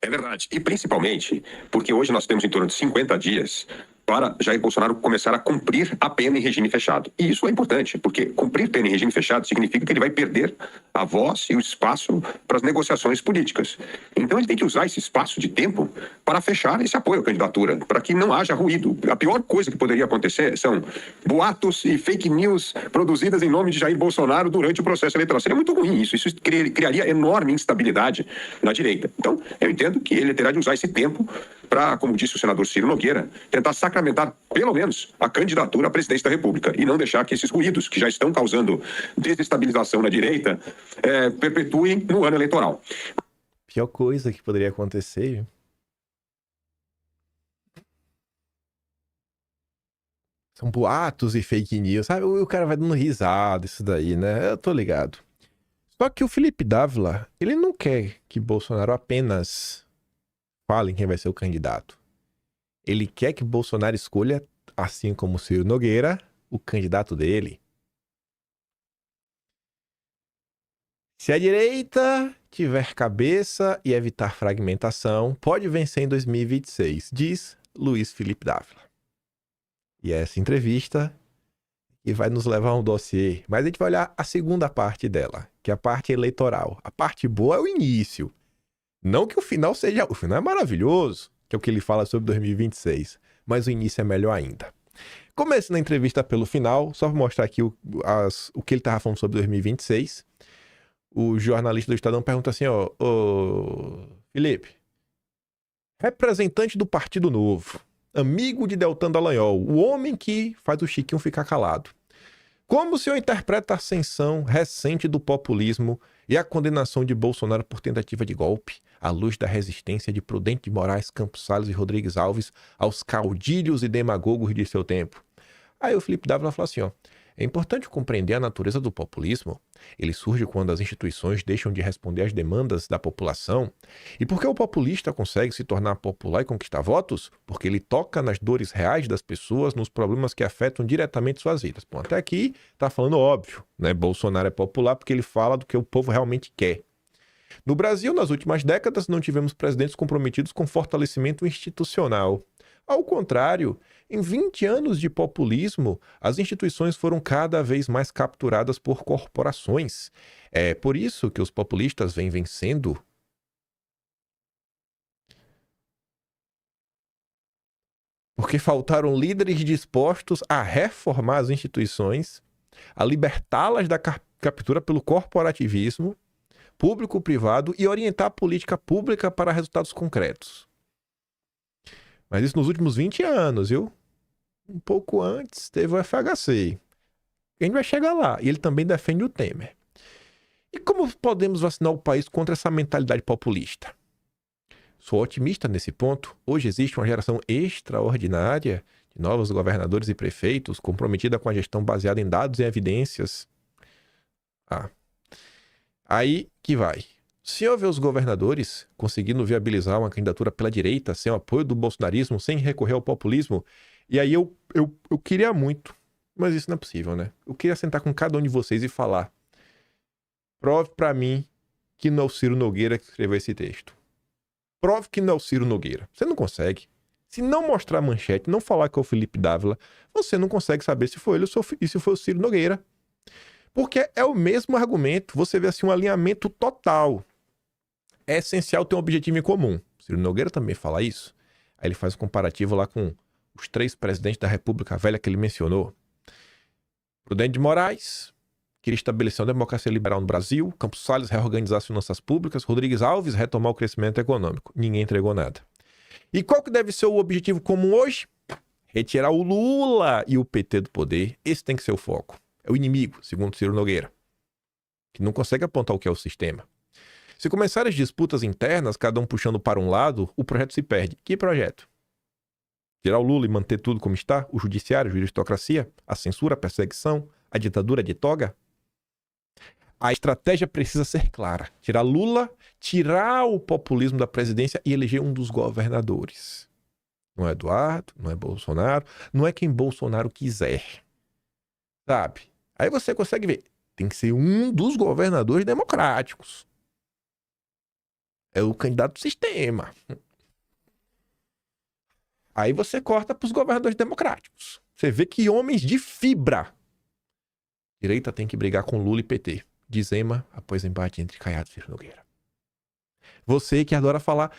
É verdade. E principalmente porque hoje nós temos em torno de 50 dias para Jair Bolsonaro começar a cumprir a pena em regime fechado. E isso é importante, porque cumprir pena em regime fechado significa que ele vai perder a voz e o espaço para as negociações políticas. Então ele tem que usar esse espaço de tempo para fechar esse apoio à candidatura, para que não haja ruído. A pior coisa que poderia acontecer são boatos e fake news produzidas em nome de Jair Bolsonaro durante o processo eleitoral. Seria muito ruim isso. Isso criaria enorme instabilidade na direita. Então, eu entendo que ele terá de usar esse tempo para, como disse o senador Ciro Nogueira, tentar sacramentar, pelo menos, a candidatura à presidência da República e não deixar que esses ruídos, que já estão causando desestabilização na direita, perpetuem no ano eleitoral. Pior coisa que poderia acontecer, viu? São boatos e fake news, sabe? O cara vai dando risada, isso daí, né? Eu tô ligado. Só que o Felipe Dávila, ele não quer que Bolsonaro apenas fale quem vai ser o candidato. Ele quer que Bolsonaro escolha, assim como Ciro Nogueira, o candidato dele. Se a direita tiver cabeça e evitar fragmentação, pode vencer em 2026, diz Luiz Felipe Dávila. E essa entrevista que vai nos levar a um dossiê. Mas a gente vai olhar a segunda parte dela, que é a parte eleitoral. A parte boa é o início. Não que o final seja... O final é maravilhoso, que é o que ele fala sobre 2026. Mas o início é melhor ainda. Comece na entrevista pelo final, só para mostrar aqui o que ele estava falando sobre 2026. O jornalista do Estadão pergunta assim, ó... Felipe, representante do Partido Novo, amigo de Deltan Dallagnol, o homem que faz o Chiquinho ficar calado. Como o senhor interpreta a ascensão recente do populismo e a condenação de Bolsonaro por tentativa de golpe, à luz da resistência de Prudente de Moraes, Campos Salles e Rodrigues Alves aos caudilhos e demagogos de seu tempo? Aí o Felipe Dávila fala assim, ó, é importante compreender a natureza do populismo. Ele surge quando as instituições deixam de responder às demandas da população. E por que o populista consegue se tornar popular e conquistar votos? Porque ele toca nas dores reais das pessoas, nos problemas que afetam diretamente suas vidas. Bom, até aqui tá falando óbvio, né? Bolsonaro é popular porque ele fala do que o povo realmente quer. No Brasil, nas últimas décadas, não tivemos presidentes comprometidos com fortalecimento institucional. Ao contrário, em 20 anos de populismo, as instituições foram cada vez mais capturadas por corporações. É por isso que os populistas vêm vencendo. Porque faltaram líderes dispostos a reformar as instituições, a libertá-las da captura pelo corporativismo, público-privado e orientar a política pública para resultados concretos. Mas isso nos últimos 20 anos, viu? Um pouco antes teve o FHC. A gente vai chegar lá. E ele também defende o Temer. E como podemos vacinar o país contra essa mentalidade populista? Sou otimista nesse ponto. Hoje existe uma geração extraordinária de novos governadores e prefeitos comprometida com a gestão baseada em dados e evidências. Aí que vai. Se houver os governadores conseguindo viabilizar uma candidatura pela direita, sem o apoio do bolsonarismo, sem recorrer ao populismo, e aí eu queria muito, mas isso não é possível, né? Eu queria sentar com cada um de vocês e falar, prove pra mim que não é o Ciro Nogueira que escreveu esse texto. Prove que não é o Ciro Nogueira. Você não consegue. Se não mostrar a manchete, não falar que é o Felipe Dávila, você não consegue saber se foi ele ou se foi o Ciro Nogueira. Porque é o mesmo argumento. Você vê assim um alinhamento total. É essencial ter um objetivo em comum. Ciro Nogueira também fala isso. Aí ele faz um comparativo lá com os 3 presidentes da República Velha que ele mencionou. Prudente de Moraes queria estabelecer uma democracia liberal no Brasil. Campos Salles reorganizar as finanças públicas. Rodrigues Alves retomar o crescimento econômico. Ninguém entregou nada. E qual que deve ser o objetivo comum hoje? Retirar o Lula e o PT do poder. Esse tem que ser o foco. É o inimigo, segundo Ciro Nogueira. que não consegue apontar o que é o sistema. Se começarem as disputas internas, cada um puxando para um lado, o projeto se perde. Que projeto? Tirar o Lula e manter tudo como está? O judiciário, a juristocracia, a censura, a perseguição, a ditadura de toga? A estratégia precisa ser clara. Tirar Lula, tirar o populismo da presidência e eleger um dos governadores. Não é Eduardo, não é Bolsonaro, não é quem Bolsonaro quiser. Sabe? Aí você consegue ver. Tem que ser um dos governadores democráticos. É o candidato do sistema. Aí você corta para os governadores democráticos. Você vê que homens de fibra. Direita tem que brigar com Lula e PT. Diz Zema após embate entre Caiado e Ciro Nogueira. Você que adora falar,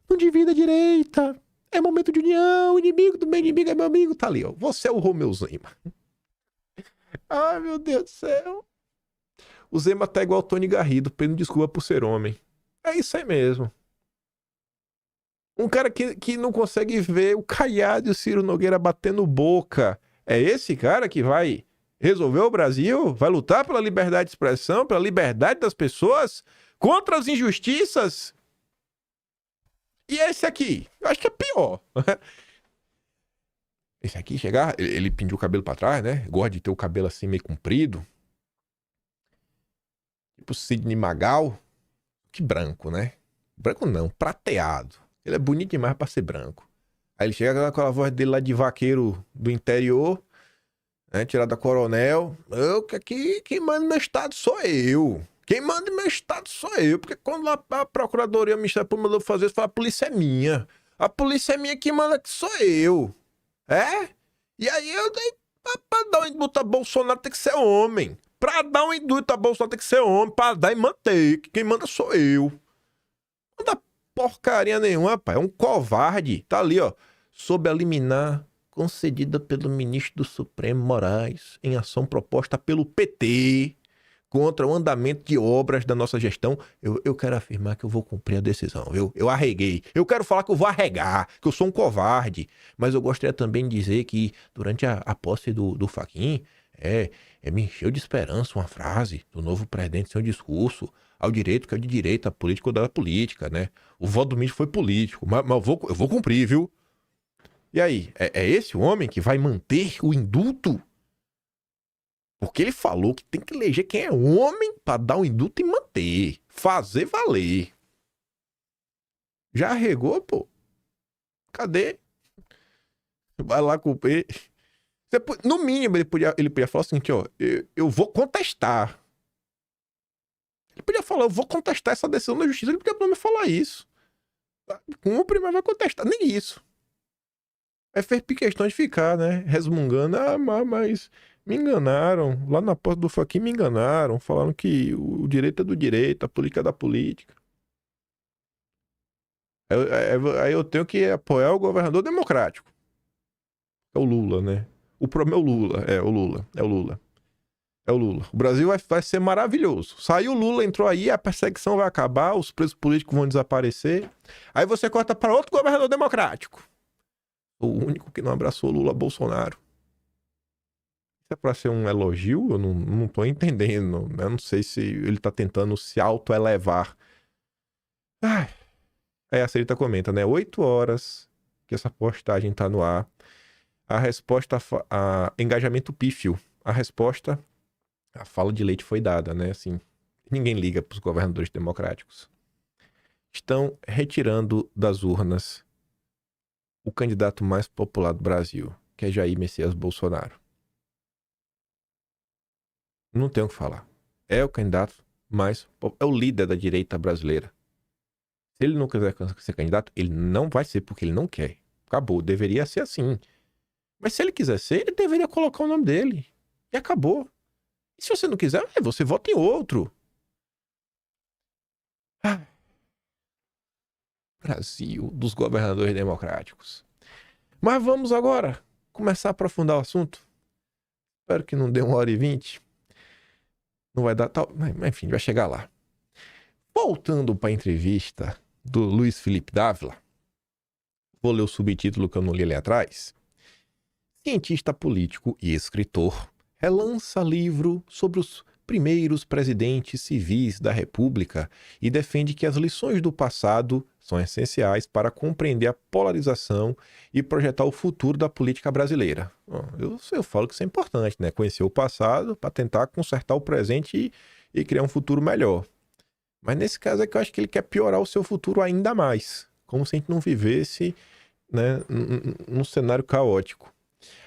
não divida a direita, é momento de união, inimigo do meu inimigo é meu amigo, tá ali, ó. Você é o Romeu Zema. Ai, meu Deus do céu. O Zema tá igual o Tony Garrido, pedindo desculpa por ser homem. É isso aí mesmo. Um cara que não consegue ver o Caiado e o Ciro Nogueira batendo boca. É esse cara que vai resolver o Brasil? Vai lutar pela liberdade de expressão, pela liberdade das pessoas, contra as injustiças? E esse aqui? Eu acho que é pior. Esse aqui chegar, ele pintou o cabelo pra trás, né? Gosta de ter o cabelo assim meio comprido. Tipo Sidney Magal. Que branco, né? Branco não, prateado. Ele é bonito demais pra ser branco. Aí ele chega com aquela voz dele lá de vaqueiro do interior, né? Tirado da coronel. Quem manda no meu estado sou eu. Quem manda no meu estado sou eu. Porque quando a procuradoria, o Ministério Público mandou fazer isso, fala, a polícia é minha. A polícia é minha, quem manda aqui sou eu. É? E aí eu dei pra dar um indulto a Bolsonaro tem que ser homem. Pra dar um indulto a Bolsonaro tem que ser homem. Pra dar e manter. Quem manda sou eu. Não dá porcaria nenhuma, rapaz. É um covarde. Tá ali, ó. Sob a liminar concedida pelo ministro do Supremo Moraes em ação proposta pelo PT contra o andamento de obras da nossa gestão. Eu quero afirmar que eu vou cumprir a decisão, viu? Eu arreguei. Eu quero falar que eu vou arregar, que eu sou um covarde. Mas eu gostaria também de dizer que durante a posse do Fachin, me encheu de esperança uma frase do novo presidente, seu discurso, ao direito que é de direita, político da política, né? O voto do ministro foi político, mas eu vou cumprir, viu? E aí, é esse o homem que vai manter o indulto? Porque ele falou que tem que eleger quem é homem pra dar o indulto e manter. Fazer valer. Já arregou, pô? Cadê? Vai lá cumprir. No mínimo, ele podia falar o seguinte, ó. Eu vou contestar. Ele podia falar, eu vou contestar essa decisão da justiça. Ele podia pelo menos falar isso. Cumpre, mas vai contestar. Nem isso. Aí fez questão de ficar, né? Resmungando. Ah, mas me enganaram. Lá na porta do Fachin me enganaram. Falaram que o direito é do direito, a política é da política. Aí eu tenho que apoiar o governador democrático. É o Lula, né? O problema é o Lula. É o Lula. O Brasil vai ser maravilhoso. Saiu o Lula, entrou aí, a perseguição vai acabar, os presos políticos vão desaparecer. Aí você corta para outro governador democrático. O único que não abraçou Lula, Bolsonaro. Isso é para ser um elogio? Eu não tô entendendo. Eu não sei se ele tá tentando se autoelevar. Aí a Celita comenta, né? 8 horas que essa postagem tá no ar. A resposta, engajamento pífio. A resposta, a fala de Leite foi dada, né? Assim, ninguém liga pros governadores democráticos. Estão retirando das urnas o candidato mais popular do Brasil, que é Jair Messias Bolsonaro. Não tenho o que falar. É o candidato mais... É o líder da direita brasileira. Se ele não quiser ser candidato, ele não vai ser, porque ele não quer. Acabou. Deveria ser assim. Mas se ele quiser ser, ele deveria colocar o nome dele. E acabou. E se você não quiser, você vota em outro. Brasil dos governadores democráticos. Mas vamos agora começar a aprofundar o assunto. Espero que não dê 1h20. Não vai dar tal... Mas enfim, vai chegar lá. Voltando para a entrevista do Luiz Felipe Dávila. Vou ler o subtítulo que eu não li ali atrás. Cientista político e escritor relança livro sobre os primeiros presidentes civis da República e defende que as lições do passado são essenciais para compreender a polarização e projetar o futuro da política brasileira. Eu falo que isso é importante, né? Conhecer o passado para tentar consertar o presente e criar um futuro melhor. Mas nesse caso é que eu acho que ele quer piorar o seu futuro ainda mais, como se a gente não vivesse, né, num cenário caótico.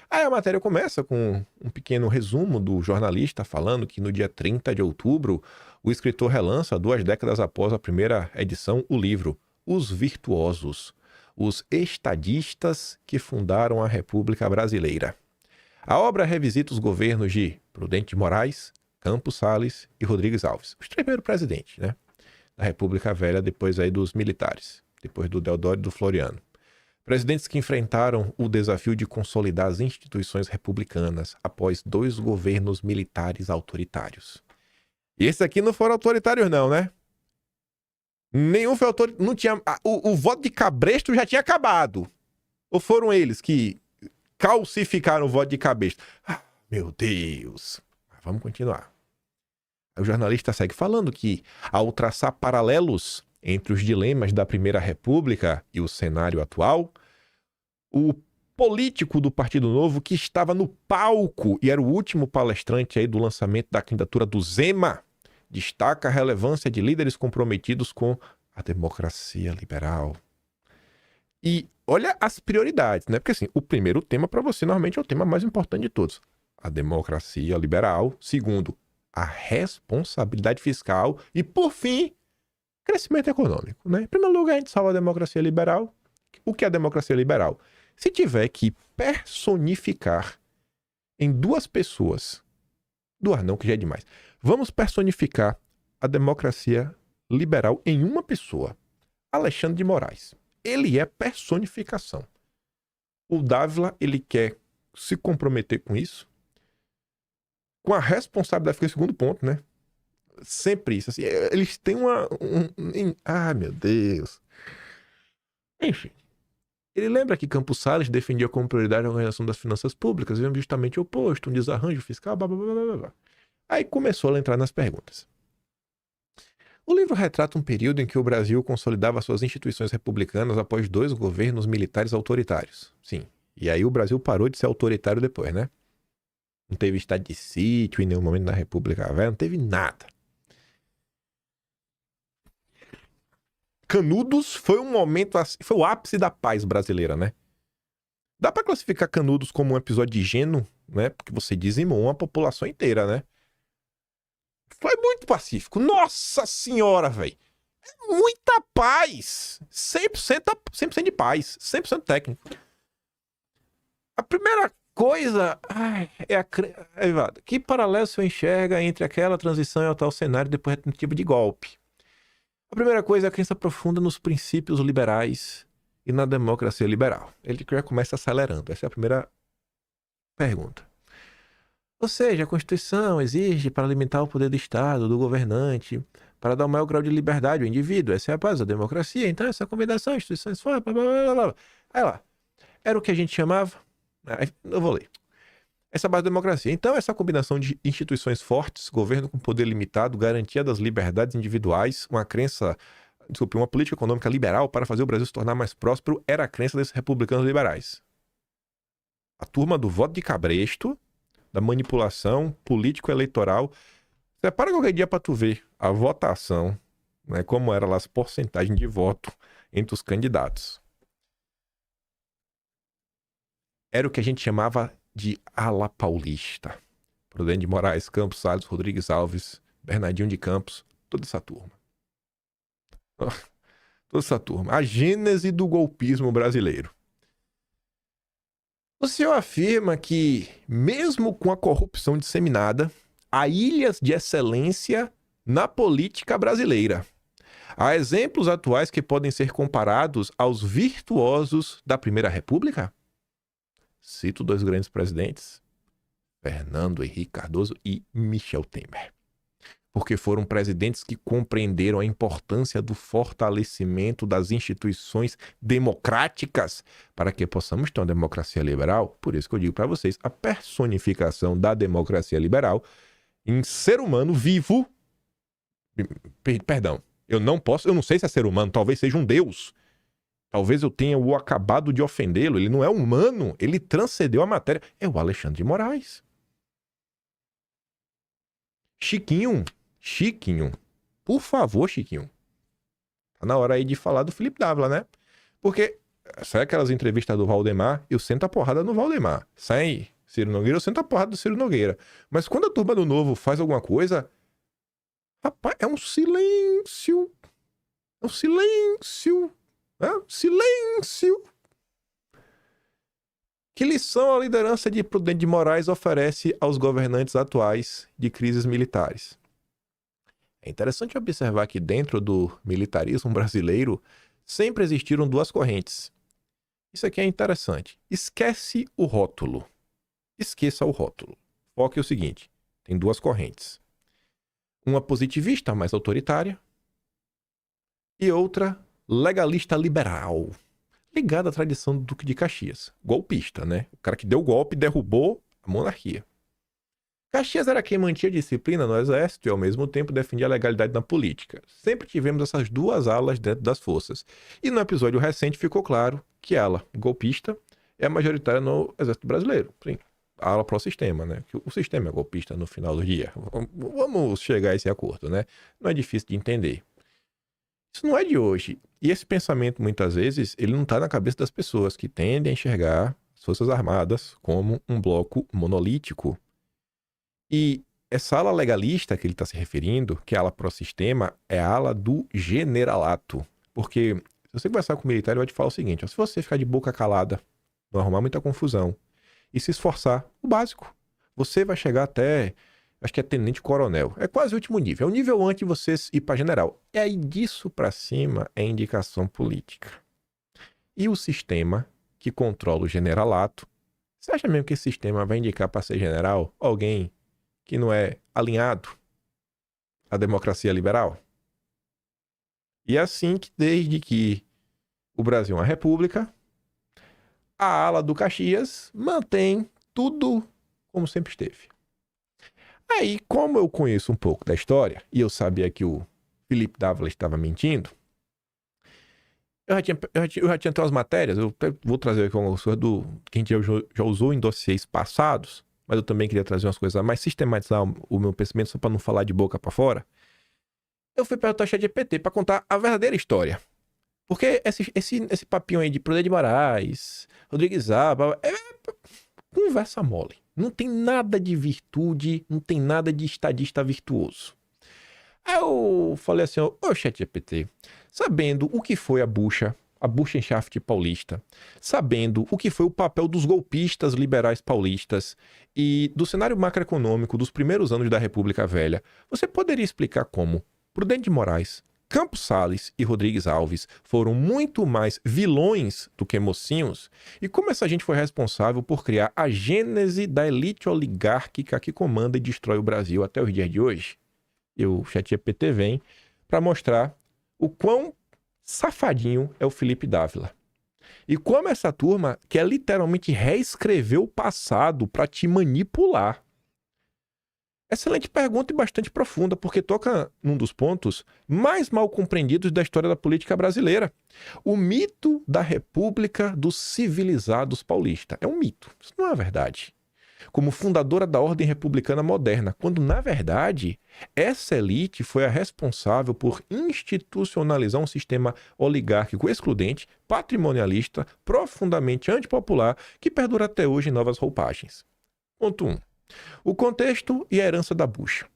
Aí a matéria começa com um pequeno resumo do jornalista falando que no dia 30 de outubro o escritor relança, 2 décadas após a primeira edição, o livro Os Virtuosos, os estadistas que fundaram a República Brasileira. A obra revisita os governos de Prudente de Moraes, Campos Salles e Rodrigues Alves, os 3 primeiros presidentes, né, da República Velha, depois aí dos militares, depois do Deodoro e do Floriano. Presidentes que enfrentaram o desafio de consolidar as instituições republicanas após 2 governos militares autoritários. E esses aqui não foram autoritários não, né? Nenhum foi autoritário. Não tinha, o voto de Cabresto já tinha acabado. Ou foram eles que calcificaram o voto de Cabresto? Ah, meu Deus. Vamos continuar. O jornalista segue falando que, ao traçar paralelos entre os dilemas da Primeira República e o cenário atual, o político do Partido Novo, que estava no palco e era o último palestrante aí do lançamento da candidatura do Zema, destaca a relevância de líderes comprometidos com a democracia liberal. E olha as prioridades, né? Porque assim, o primeiro tema para você normalmente é o tema mais importante de todos. A democracia liberal. Segundo, a responsabilidade fiscal. E por fim, crescimento econômico, né? Em primeiro lugar, a gente salva a democracia liberal. O que é a democracia liberal? Se tiver que personificar em 2 pessoas, 2 não, que já é demais. Vamos personificar a democracia liberal em uma pessoa. Alexandre de Moraes. Ele é personificação. O Dávila, ele quer se comprometer com isso, com a responsabilidade, fica o segundo ponto, né? Sempre isso. Assim, eles têm ah, meu Deus. Enfim. Ele lembra que Campos Salles defendia como prioridade a organização das finanças públicas, vendo justamente o oposto, um desarranjo fiscal, blá, blá, blá, blá, blá. Aí começou a entrar nas perguntas. O livro retrata um período em que o Brasil consolidava suas instituições republicanas após 2 governos militares autoritários. Sim. E aí o Brasil parou de ser autoritário depois, né? Não teve estado de sítio em nenhum momento na República Velha, não teve nada. Canudos foi um momento, foi o ápice da paz brasileira, né? Dá pra classificar Canudos como um episódio de Gênio, né? Porque você dizimou uma população inteira, né? Foi muito pacífico. Nossa senhora, velho. É muita paz. 100% de paz. 100% técnico. A primeira coisa que paralelo você enxerga entre aquela transição e o atual cenário depois da tentativa de golpe? A primeira coisa é a crença profunda nos princípios liberais e na democracia liberal. Ele já começa acelerando. Essa é a primeira pergunta. Ou seja, a Constituição exige para limitar o poder do Estado, do governante, para dar um maior grau de liberdade ao indivíduo. Essa é a base da democracia. Então, essa combinação, instituições fora, blá, blá, blá, blá. Aí lá. Era o que a gente chamava... Eu vou ler. Essa é a base da democracia. Então, essa combinação de instituições fortes, governo com poder limitado, garantia das liberdades individuais, uma política econômica liberal para fazer o Brasil se tornar mais próspero, era a crença desses republicanos liberais. A turma do voto de Cabresto, da manipulação político-eleitoral. Separa qualquer dia para tu ver a votação, né, como era lá as porcentagens de voto entre os candidatos. Era o que a gente chamava de ala paulista. Prudente de Moraes, Campos Salles, Rodrigues Alves, Bernardinho de Campos, toda essa turma. Toda essa turma. A gênese do golpismo brasileiro. O senhor afirma que, mesmo com a corrupção disseminada, há ilhas de excelência na política brasileira. Há exemplos atuais que podem ser comparados aos virtuosos da Primeira República? Cito 2 grandes presidentes, Fernando Henrique Cardoso e Michel Temer. Porque foram presidentes que compreenderam a importância do fortalecimento das instituições democráticas para que possamos ter uma democracia liberal. Por isso que eu digo para vocês, a personificação da democracia liberal em ser humano vivo. Perdão, eu não sei se é ser humano, talvez seja um deus. Talvez eu tenha o acabado de ofendê-lo. Ele não é humano, ele transcendeu a matéria. É o Alexandre de Moraes. Chiquinho, por favor, Chiquinho. Tá na hora aí de falar do Felipe Dávila, né? Porque sai aquelas entrevistas do Valdemar, eu sento a porrada no Valdemar. Sai Ciro Nogueira, eu sento a porrada do Ciro Nogueira. Mas quando a turma do Novo faz alguma coisa, rapaz, é um silêncio. É um silêncio. Silêncio. Que lição a liderança de Prudente de Moraes oferece aos governantes atuais de crises militares? É interessante observar que dentro do militarismo brasileiro sempre existiram duas correntes. Isso aqui é interessante. Esquece o rótulo. Esqueça o rótulo. Foque o seguinte, tem duas correntes. Uma positivista, mais autoritária, e outra legalista liberal, ligada à tradição do Duque de Caxias. Golpista, né? O cara que deu o golpe derrubou a monarquia. Caxias era quem mantinha disciplina no exército e, ao mesmo tempo, defendia a legalidade na política. Sempre tivemos essas duas alas dentro das forças. E no episódio recente ficou claro que a ala golpista é a majoritária no exército brasileiro. Sim, a ala pró-sistema, né? Que o sistema é golpista no final do dia. Vamos chegar a esse acordo, né? Não é difícil de entender. Isso não é de hoje. E esse pensamento, muitas vezes, ele não está na cabeça das pessoas que tendem a enxergar as Forças Armadas como um bloco monolítico. E essa ala legalista que ele está se referindo, que é a ala pró-sistema, é a ala do generalato. Porque se você conversar com o militar, ele vai te falar o seguinte, ó, se você ficar de boca calada, não arrumar muita confusão, e se esforçar, o básico, você vai chegar até, acho que é tenente-coronel. É quase o último nível. É o nível antes de você ir para general. E aí disso para cima é indicação política. E o sistema que controla o generalato, você acha mesmo que esse sistema vai indicar para ser general alguém que não é alinhado à democracia liberal? E é assim que, desde que o Brasil é uma república, a ala do Caxias mantém tudo como sempre esteve. Aí, como eu conheço um pouco da história, e eu sabia que o Felipe Dávila estava mentindo, eu já tinha até umas matérias, eu vou trazer aqui algumas coisas que a gente já usou em dossiês passados, mas eu também queria trazer umas coisas a mais, sistematizar o meu pensamento, só para não falar de boca para fora. Eu fui perguntar ao ChatGPT para contar a verdadeira história. Porque esse papinho aí de Prudente de Moraes, Rodrigues Abba, é conversa mole. Não tem nada de virtude, não tem nada de estadista virtuoso. Aí eu falei assim, ô ChatGPT, sabendo o que foi a Buchenschaft paulista, sabendo o que foi o papel dos golpistas liberais paulistas e do cenário macroeconômico dos primeiros anos da República Velha, você poderia explicar como Prudente de Moraes, Campos Salles e Rodrigues Alves foram muito mais vilões do que mocinhos e como essa gente foi responsável por criar a gênese da elite oligárquica que comanda e destrói o Brasil até os dias de hoje? E o ChatGPT vem para mostrar o quão safadinho é o Felipe Dávila. E como essa turma quer literalmente reescrever o passado para te manipular. Excelente pergunta e bastante profunda, porque toca num dos pontos mais mal compreendidos da história da política brasileira. O mito da República dos Civilizados Paulista. É um mito, isso não é verdade. Como fundadora da ordem republicana moderna, quando, na verdade, essa elite foi a responsável por institucionalizar um sistema oligárquico excludente, patrimonialista, profundamente antipopular, que perdura até hoje em novas roupagens. Ponto 1. O contexto e a herança da Bucha.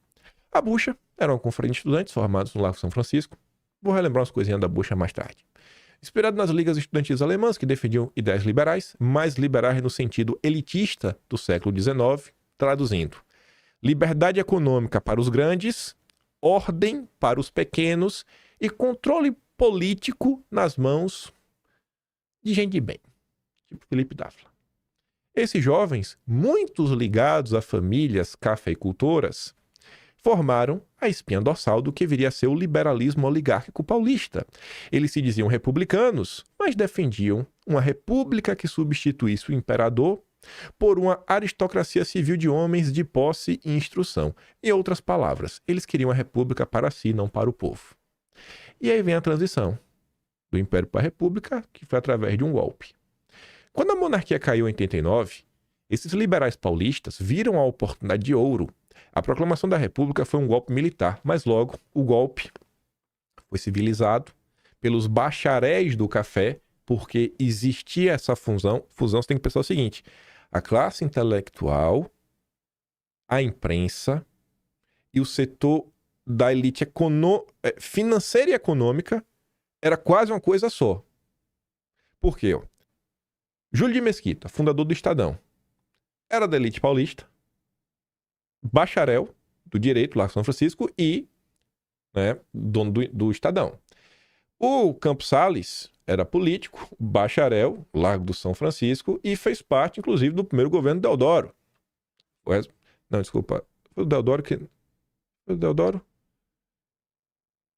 A Bucha era uma conferência de estudantes formados no Largo São Francisco. Vou relembrar umas coisinhas da Bucha mais tarde. Inspirado nas ligas estudantis alemãs que defendiam ideias liberais, mais liberais no sentido elitista do século XIX, traduzindo: liberdade econômica para os grandes, ordem para os pequenos e controle político nas mãos de gente de bem, tipo Felipe Dávila. Esses jovens, muitos ligados a famílias cafeicultoras, formaram a espinha dorsal do que viria a ser o liberalismo oligárquico paulista. Eles se diziam republicanos, mas defendiam uma república que substituísse o imperador por uma aristocracia civil de homens de posse e instrução. Em outras palavras, eles queriam a república para si, não para o povo. E aí vem a transição do Império para a República, que foi através de um golpe. Quando a monarquia caiu em 89, esses liberais paulistas viram a oportunidade de ouro. A proclamação da República foi um golpe militar, mas logo o golpe foi civilizado pelos bacharéis do café, porque existia essa fusão. Você tem que pensar o seguinte: a classe intelectual, a imprensa e o setor da elite financeira e econômica era quase uma coisa só. Por quê? Júlio de Mesquita, fundador do Estadão, era da elite paulista, bacharel do direito lá em São Francisco e dono do Estadão. O Campos Salles era político, bacharel, Largo do São Francisco, e fez parte, inclusive, do primeiro governo do Deodoro. Não, desculpa. Foi o Deodoro que... Foi o Deodoro?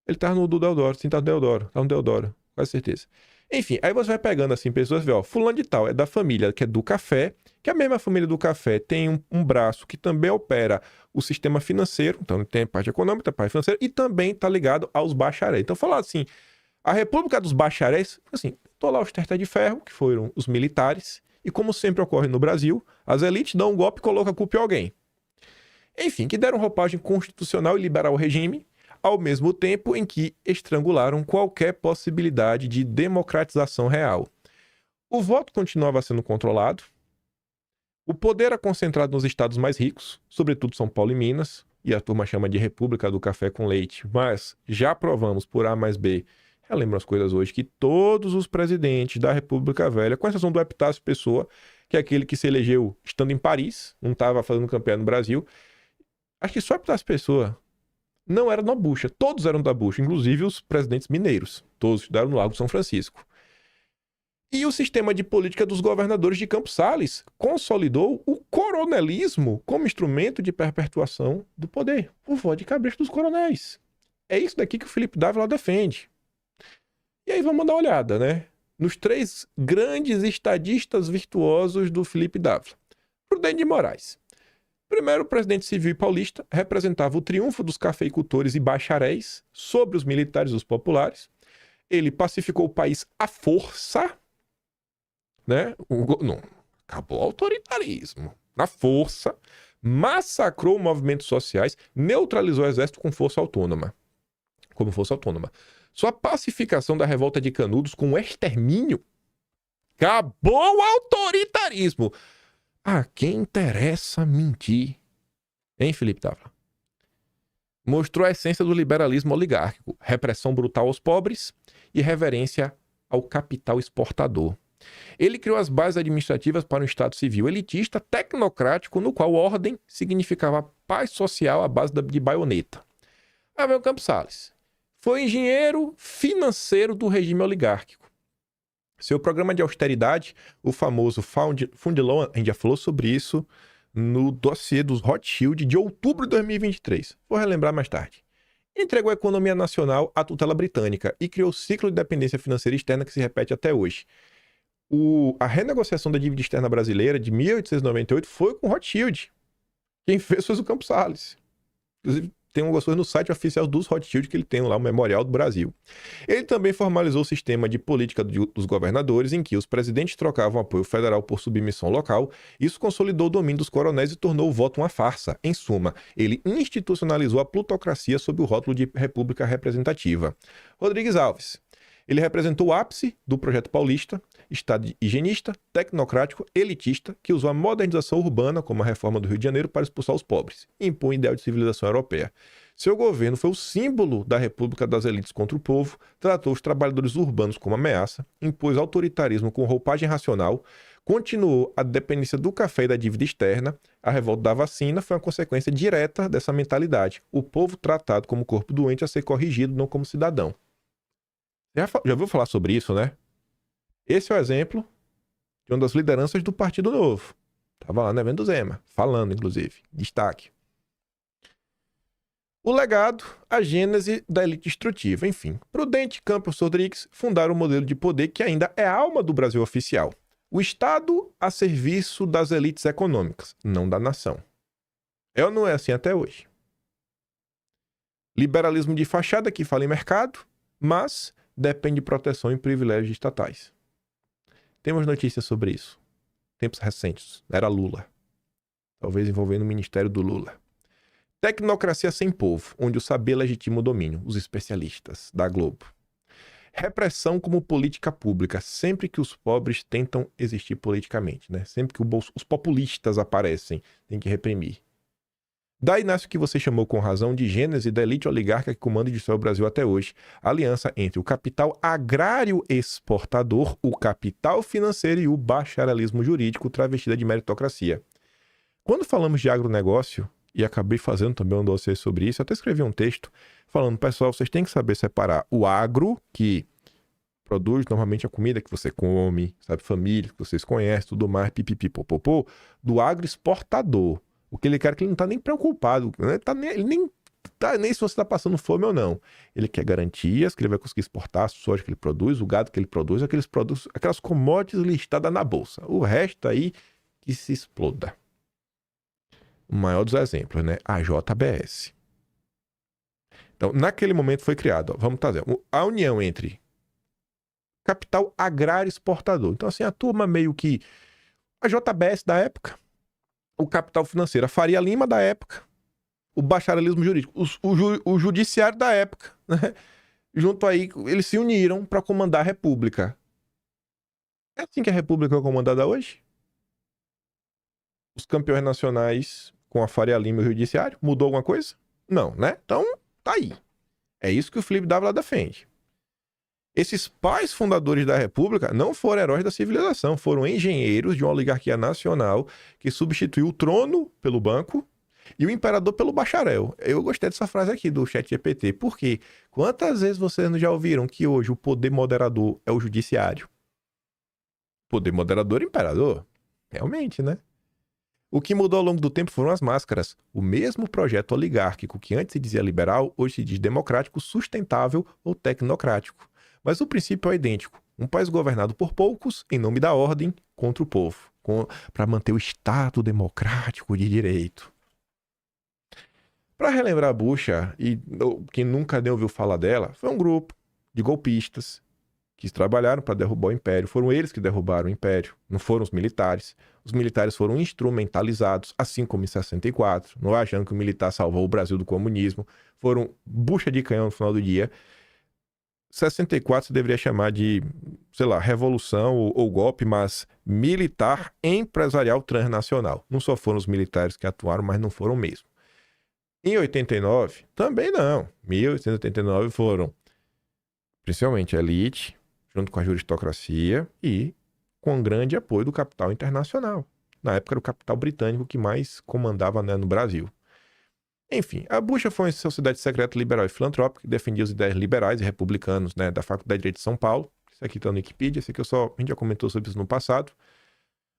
Ele estava no do Deodoro. Sim, estava no Deodoro. Estava no Deodoro. Quase certeza. Enfim, aí você vai pegando assim, pessoas e vê, ó, fulano de tal é da família que é do café, que a mesma família do café tem um braço que também opera o sistema financeiro, então tem a parte econômica, a parte financeira, e também está ligado aos bacharéis. Então, falar assim, a República dos Bacharéis, assim, tô lá os Testa de Ferro, que foram os militares, e como sempre ocorre no Brasil, as elites dão um golpe e colocam a culpa em alguém. Enfim, que deram roupagem constitucional e liberal ao regime, ao mesmo tempo em que estrangularam qualquer possibilidade de democratização real. O voto continuava sendo controlado, o poder era concentrado nos estados mais ricos, sobretudo São Paulo e Minas, e a turma chama de República do Café com Leite, mas já provamos por A mais B, relembro as coisas hoje, que todos os presidentes da República Velha, com exceção do Epitácio Pessoa, que é aquele que se elegeu estando em Paris, não estava fazendo campanha no Brasil, acho que só Epitácio Pessoa não era da bucha, todos eram da bucha, inclusive os presidentes mineiros, todos estudaram no Largo de São Francisco. E o sistema de política dos governadores de Campos Salles consolidou o coronelismo como instrumento de perpetuação do poder, o voto de cabresto dos coronéis. É isso daqui que o Felipe Dávila defende. E aí vamos dar uma olhada, né? Nos 3 grandes estadistas virtuosos do Felipe Dávila. Prudente de Moraes. Primeiro, o presidente civil e paulista representava o triunfo dos cafeicultores e bacharéis sobre os militares e os populares. Ele pacificou o país à força, né? Não, acabou o autoritarismo. Na força, massacrou movimentos sociais, neutralizou o exército com força autônoma. Como força autônoma. Sua pacificação da revolta de Canudos com o extermínio acabou o autoritarismo. A quem interessa mentir? Hein, Felipe Dávila? Mostrou a essência do liberalismo oligárquico, repressão brutal aos pobres e reverência ao capital exportador. Ele criou as bases administrativas para um Estado civil elitista, tecnocrático, no qual ordem significava paz social à base de baioneta. Aí vem o Campos Salles. Foi engenheiro financeiro do regime oligárquico. Seu programa de austeridade, o famoso Fund Law, a gente já falou sobre isso no dossiê dos Rothschild de outubro de 2023. Vou relembrar mais tarde. Entregou a economia nacional à tutela britânica e criou o ciclo de dependência financeira externa que se repete até hoje. A renegociação da dívida externa brasileira de 1898 foi com Rothschild. Quem fez foi o Campos Salles. Inclusive, tem algumas coisas no site oficial dos Rothschild que ele tem lá, o Memorial do Brasil. Ele também formalizou o sistema de política dos governadores, em que os presidentes trocavam apoio federal por submissão local. Isso consolidou o domínio dos coronéis e tornou o voto uma farsa. Em suma, ele institucionalizou a plutocracia sob o rótulo de república representativa. Rodrigues Alves. Ele representou o ápice do projeto paulista, Estado higienista, tecnocrático, elitista, que usou a modernização urbana, como a reforma do Rio de Janeiro, para expulsar os pobres, e impõe o ideal de civilização europeia. Seu governo foi o símbolo da República das elites contra o povo, tratou os trabalhadores urbanos como ameaça, impôs autoritarismo com roupagem racional, continuou a dependência do café e da dívida externa. A revolta da vacina foi uma consequência direta dessa mentalidade. O povo tratado como corpo doente a ser corrigido, não como cidadão. Já ouviu falar sobre isso, né? Esse é o exemplo de uma das lideranças do Partido Novo. Estava lá no evento do Zema, falando, inclusive. Destaque. O legado, a gênese da elite destrutiva. Enfim, Prudente e Campos Rodrigues fundaram um modelo de poder que ainda é a alma do Brasil oficial. O Estado a serviço das elites econômicas, não da nação. É ou não é assim até hoje? Liberalismo de fachada que fala em mercado, mas depende de proteção e privilégios estatais. Temos notícias sobre isso. Tempos recentes. Era Lula. Talvez envolvendo o ministério do Lula. Tecnocracia sem povo, onde o saber legitima o domínio. Os especialistas da Globo. Repressão como política pública, sempre que os pobres tentam existir politicamente, né? Sempre que os populistas aparecem, tem que reprimir. Daí nasce o que você chamou com razão de gênese da elite oligárquica que comanda e destrói o Brasil até hoje. A aliança entre o capital agrário exportador, o capital financeiro e o bacharelismo jurídico travestida de meritocracia. Quando falamos de agronegócio, e acabei fazendo também um dossiê sobre isso, eu até escrevi um texto falando, pessoal, vocês têm que saber separar o agro, que produz normalmente a comida que você come, sabe, família, que vocês conhecem, tudo mais, pipipi, popopô, do agro exportador. O que ele quer é que ele não está nem preocupado, né? Ele nem se você está passando fome ou não. Ele quer garantias que ele vai conseguir exportar a soja que ele produz, o gado que ele produz, aquelas commodities listadas na bolsa. O resto aí que se exploda. O maior dos exemplos, né? A JBS. Então, naquele momento foi criado, ó, vamos trazer a união entre capital agrário exportador. Então, assim, a turma meio que a JBS da época, o capital financeiro, a Faria Lima da época, o bacharelismo jurídico, o judiciário da época, né? Junto aí, eles se uniram para comandar a República. É assim que a República é comandada hoje? Os campeões nacionais com a Faria Lima e o judiciário, mudou alguma coisa? Não, né? Então, tá aí. É isso que o Felipe Dávila defende. Esses pais fundadores da República não foram heróis da civilização, foram engenheiros de uma oligarquia nacional que substituiu o trono pelo banco e o imperador pelo bacharel. Eu gostei dessa frase aqui do ChatGPT, porque quantas vezes vocês já ouviram que hoje o poder moderador é o judiciário? Poder moderador e imperador? Realmente, né? O que mudou ao longo do tempo foram as máscaras. O mesmo projeto oligárquico que antes se dizia liberal, hoje se diz democrático, sustentável ou tecnocrático. Mas o princípio é idêntico. Um país governado por poucos, em nome da ordem, contra o povo. Para manter o Estado democrático de direito. Para relembrar a Bucha, e quem nunca nem ouviu falar dela, foi um grupo de golpistas que trabalharam para derrubar o Império. Foram eles que derrubaram o Império, não foram os militares. Os militares foram instrumentalizados, assim como em 64, não achando que o militar salvou o Brasil do comunismo. Foram bucha de canhão no final do dia. 64 se deveria chamar de, sei lá, revolução ou golpe, mas militar empresarial transnacional. Não só foram os militares que atuaram, mas não foram mesmo. Em 89, também não. 1889 foram, principalmente a elite, junto com a aristocracia e com grande apoio do capital internacional. Na época era o capital britânico que mais comandava, né, no Brasil. Enfim, a Bucha foi uma sociedade secreta liberal e filantrópica que defendia as ideias liberais e republicanos, né, da Faculdade de Direito de São Paulo. Isso aqui está no Wikipedia, esse aqui a gente já comentou sobre isso no passado.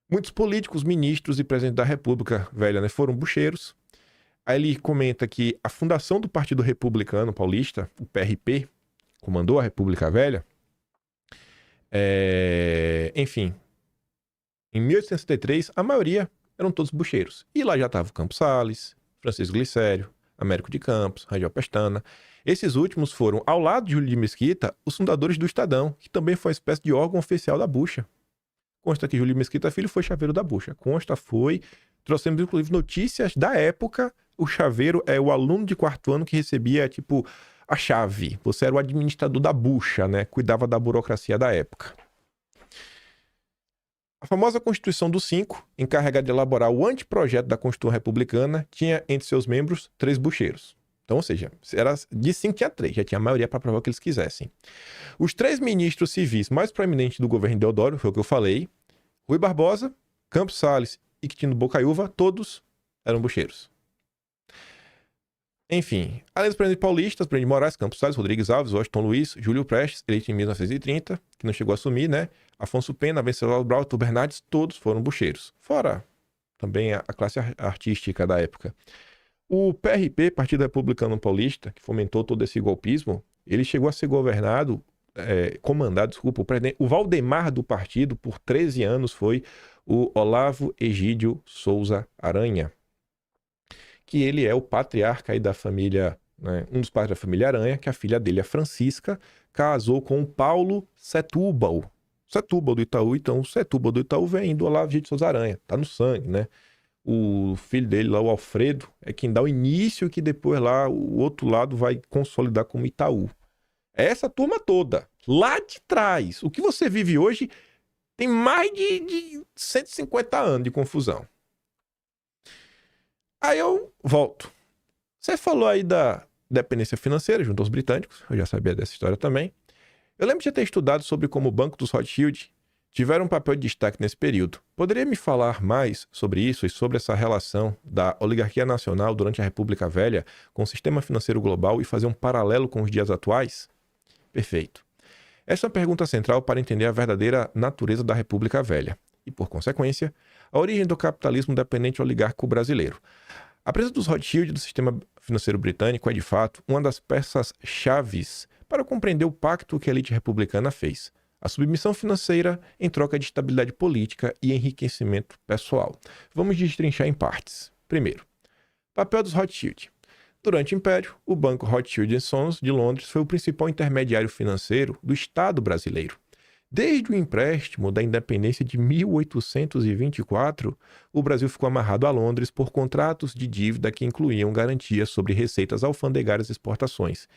Muitos políticos, ministros e presidentes da República Velha, né, foram bucheiros. Aí ele comenta que a fundação do Partido Republicano Paulista, o PRP, comandou a República Velha. Enfim, em 1863, a maioria eram todos bucheiros. E lá já estava o Campos Salles, Francisco Glicério, Américo de Campos, Rangel Pestana. Esses últimos foram, ao lado de Júlio de Mesquita, os fundadores do Estadão, que também foi uma espécie de órgão oficial da Bucha. Consta que Júlio de Mesquita Filho foi chaveiro da Bucha. Trouxemos inclusive notícias da época. O chaveiro é o aluno de quarto ano que recebia, tipo, a chave. Você era o administrador da Bucha, né? Cuidava da burocracia da época. A famosa Constituição dos Cinco, encarregada de elaborar o anteprojeto da Constituição Republicana, tinha entre seus membros 3 bucheiros. Então, ou seja, de 5 tinha 3, já tinha a maioria para aprovar o que eles quisessem. Os 3 ministros civis mais proeminentes do governo de Deodoro, foi o que eu falei, Rui Barbosa, Campos Salles e Quitino Bocaiúva, todos eram bucheiros. Enfim, além dos presidentes paulistas, Prêmio de Moraes, Campos Salles, Rodrigues Alves, Washington Luiz, Júlio Prestes, eleito em 1930, que não chegou a assumir, né? Afonso Pena, Venceslau Brau, Arthur Bernardes, todos foram bucheiros. Fora também a classe artística da época. O PRP, Partido Republicano Paulista, que fomentou todo esse golpismo, ele chegou a ser governado o Valdemar do partido por 13 anos foi o Olavo Egídio Souza Aranha, que ele é o patriarca aí da família, né, um dos pais da família Aranha, que a filha dele, a Francisca, casou com o Paulo Setúbal do Itaú. Então o Setúbal do Itaú vem do Olavo Egídio Souza Aranha, tá no sangue, né? O filho dele lá, o Alfredo, é quem dá o início, que depois lá o outro lado vai consolidar como Itaú. Essa turma toda, lá de trás, o que você vive hoje tem mais de 150 anos de confusão. Aí eu volto. Você falou aí da dependência financeira junto aos britânicos, eu já sabia dessa história também. Eu lembro de ter estudado sobre como o Banco dos Rothschild tiveram um papel de destaque nesse período. Poderia me falar mais sobre isso e sobre essa relação da oligarquia nacional durante a República Velha com o sistema financeiro global e fazer um paralelo com os dias atuais? Perfeito. Essa é uma pergunta central para entender a verdadeira natureza da República Velha e, por consequência, a origem do capitalismo dependente oligárquico brasileiro. A presença dos Rothschild do sistema financeiro britânico é, de fato, uma das peças-chaves para compreender o pacto que a elite republicana fez. A submissão financeira em troca de estabilidade política e enriquecimento pessoal. Vamos destrinchar em partes. Primeiro, papel dos Rothschild. Durante o Império, o Banco Rothschild & Sons de Londres foi o principal intermediário financeiro do Estado brasileiro. Desde o empréstimo da independência de 1824, o Brasil ficou amarrado a Londres por contratos de dívida que incluíam garantias sobre receitas alfandegárias e exportações.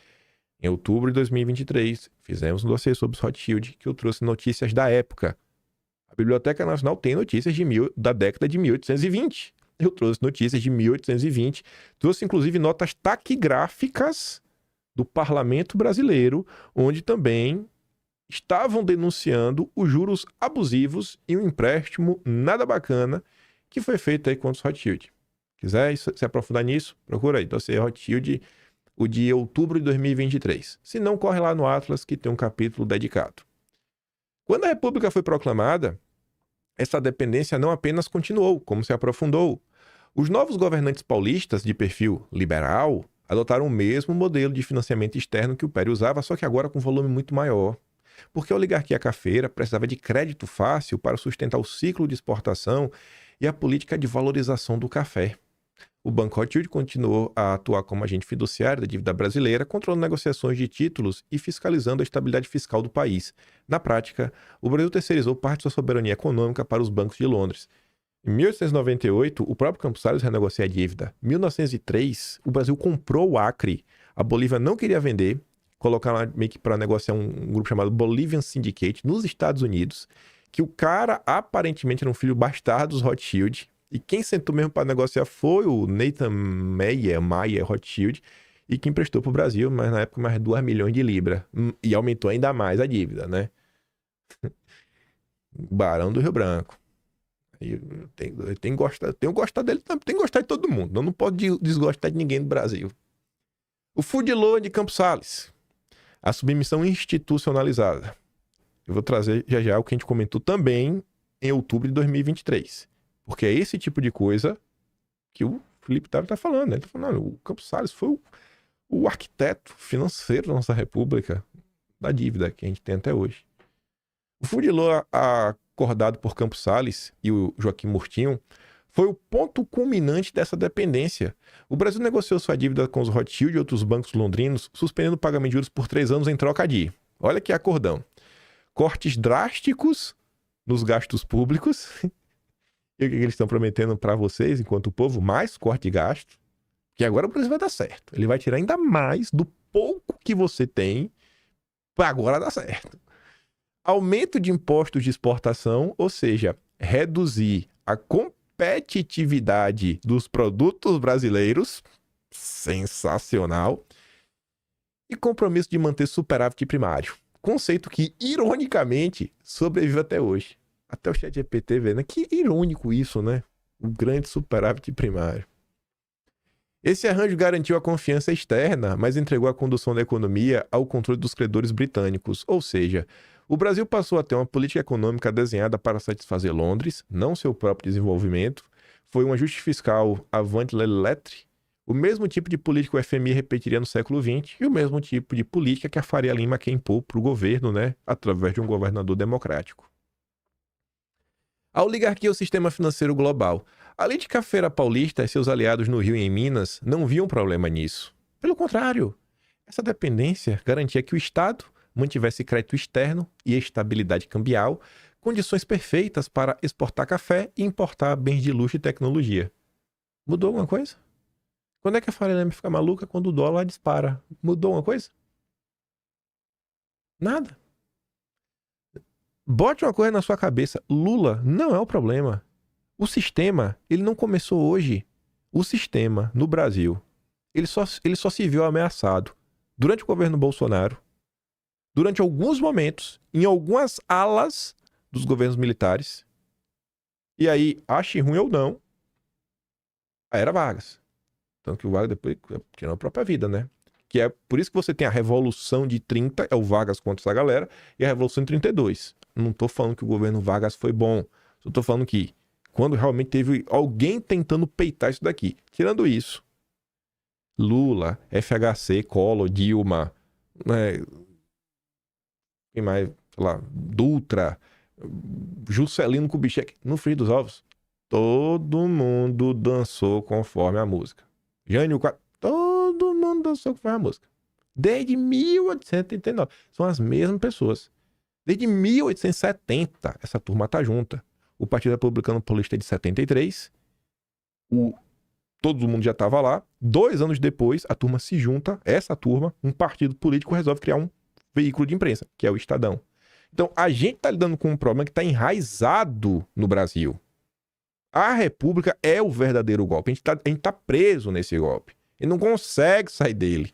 Em outubro de 2023, fizemos um dossiê sobre os Rothschild que eu trouxe notícias da época. A Biblioteca Nacional tem notícias da década de 1820. Eu trouxe notícias de 1820, trouxe inclusive notas taquigráficas do Parlamento Brasileiro, onde também estavam denunciando os juros abusivos e um empréstimo nada bacana que foi feito aí contra os Rothschild. Quiser se aprofundar nisso, procura aí, dossiê Rothschild, o de outubro de 2023. Se não, corre lá no Atlas, que tem um capítulo dedicado. Quando a República foi proclamada, essa dependência não apenas continuou, como se aprofundou. Os novos governantes paulistas de perfil liberal adotaram o mesmo modelo de financiamento externo que o Pério usava, só que agora com volume muito maior. Porque a oligarquia cafeira precisava de crédito fácil para sustentar o ciclo de exportação e a política de valorização do café. O Banco Rothschild continuou a atuar como agente fiduciário da dívida brasileira, controlando negociações de títulos e fiscalizando a estabilidade fiscal do país. Na prática, o Brasil terceirizou parte de sua soberania econômica para os bancos de Londres. Em 1898, o próprio Campos Salles renegocia a dívida. Em 1903, o Brasil comprou o Acre. A Bolívia não queria vender, colocaram meio que para negociar um grupo chamado Bolivian Syndicate nos Estados Unidos, que o cara aparentemente era um filho bastardo dos Rothschild. E quem sentou mesmo para negociar foi o Nathan Meyer Rothschild, e que emprestou para o Brasil, mas na época mais 2 milhões de libras. E aumentou ainda mais a dívida, né? Barão do Rio Branco. Eu tenho gostado dele, tenho que gostar de todo mundo. Eu não posso desgostar de ninguém do Brasil. O Fudilô de Campos Salles. A submissão institucionalizada. Eu vou trazer já o que a gente comentou também em outubro de 2023. Porque é esse tipo de coisa que o Felipe está falando. Né? Ele está falando, o Campos Salles foi o arquiteto financeiro da nossa república, da dívida que a gente tem até hoje. O Fudilô acordado por Campos Salles e o Joaquim Murtinho foi o ponto culminante dessa dependência. O Brasil negociou sua dívida com os Rothschild e outros bancos londrinos, suspendendo o pagamento de juros por 3 anos em troca de, olha que acordão, cortes drásticos nos gastos públicos. E o que eles estão prometendo para vocês, enquanto o povo? Mais corte de gasto. Que agora o Brasil vai dar certo. Ele vai tirar ainda mais do pouco que você tem para agora dar certo. Aumento de impostos de exportação, ou seja, reduzir a competitividade dos produtos brasileiros. Sensacional. E compromisso de manter superávit primário. Conceito que, ironicamente, sobrevive até hoje. Até o ChatGPT vendo. Que irônico isso, né? O grande superávit primário. Esse arranjo garantiu a confiança externa, mas entregou a condução da economia ao controle dos credores britânicos. Ou seja, o Brasil passou a ter uma política econômica desenhada para satisfazer Londres, não seu próprio desenvolvimento. Foi um ajuste fiscal avant la lettre. O mesmo tipo de política que o FMI repetiria no século XX e o mesmo tipo de política que a Faria Lima quer impor para o governo, né, através de um governador democrático. A oligarquia é o sistema financeiro global. Além de que a Feira Paulista e seus aliados no Rio e em Minas não viam problema nisso. Pelo contrário, essa dependência garantia que o Estado mantivesse crédito externo e estabilidade cambial, condições perfeitas para exportar café e importar bens de luxo e tecnologia. Mudou alguma coisa? Quando é que a Faria Lima fica maluca? Quando o dólar dispara. Mudou alguma coisa? Nada. Bote uma coisa na sua cabeça. Lula não é o problema. O sistema, ele não começou hoje. O sistema, no Brasil, ele só se viu ameaçado durante o governo Bolsonaro, durante alguns momentos, em algumas alas dos governos militares. E aí, ache ruim ou não, a era Vargas. Tanto que o Vargas depois tirou a própria vida, né? Que é por isso que você tem a Revolução de 30, é o Vargas contra essa galera, e a Revolução de 32. Não tô falando que o governo Vargas foi bom. Só tô falando que quando realmente teve alguém tentando peitar isso daqui. Tirando isso, Lula, FHC, Collor, Dilma, né? Quem mais? Sei lá, Dutra, Juscelino Kubitschek, no Free dos Ovos. Todo mundo dançou conforme a música. Jânio Quadros, todo mundo dançou conforme a música. Desde 1839. São as mesmas pessoas. Desde 1870, essa turma tá junta. O Partido Republicano Paulista é de 73. Todo mundo já estava lá. 2 anos depois, a turma se junta. Essa turma, um partido político, resolve criar um veículo de imprensa, que é o Estadão. Então, a gente está lidando com um problema que está enraizado no Brasil. A República é o verdadeiro golpe. A gente tá preso nesse golpe. E não consegue sair dele.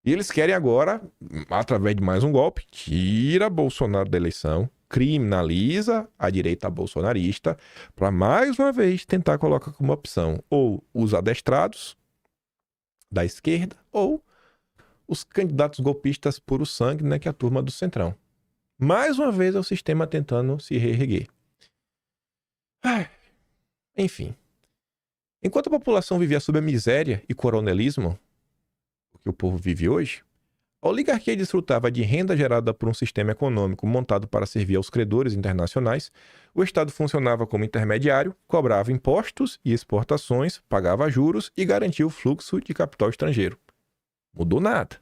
E eles querem agora, através de mais um golpe, tira Bolsonaro da eleição, criminaliza a direita bolsonarista, para mais uma vez tentar colocar como opção ou os adestrados da esquerda ou os candidatos golpistas puro sangue, né, que é a turma do Centrão. Mais uma vez é o sistema tentando se reerguer. Enfim. Enquanto a população vivia sob a miséria e coronelismo, o que o povo vive hoje, a oligarquia desfrutava de renda gerada por um sistema econômico montado para servir aos credores internacionais, o Estado funcionava como intermediário, cobrava impostos e exportações, pagava juros e garantia o fluxo de capital estrangeiro. Mudou nada.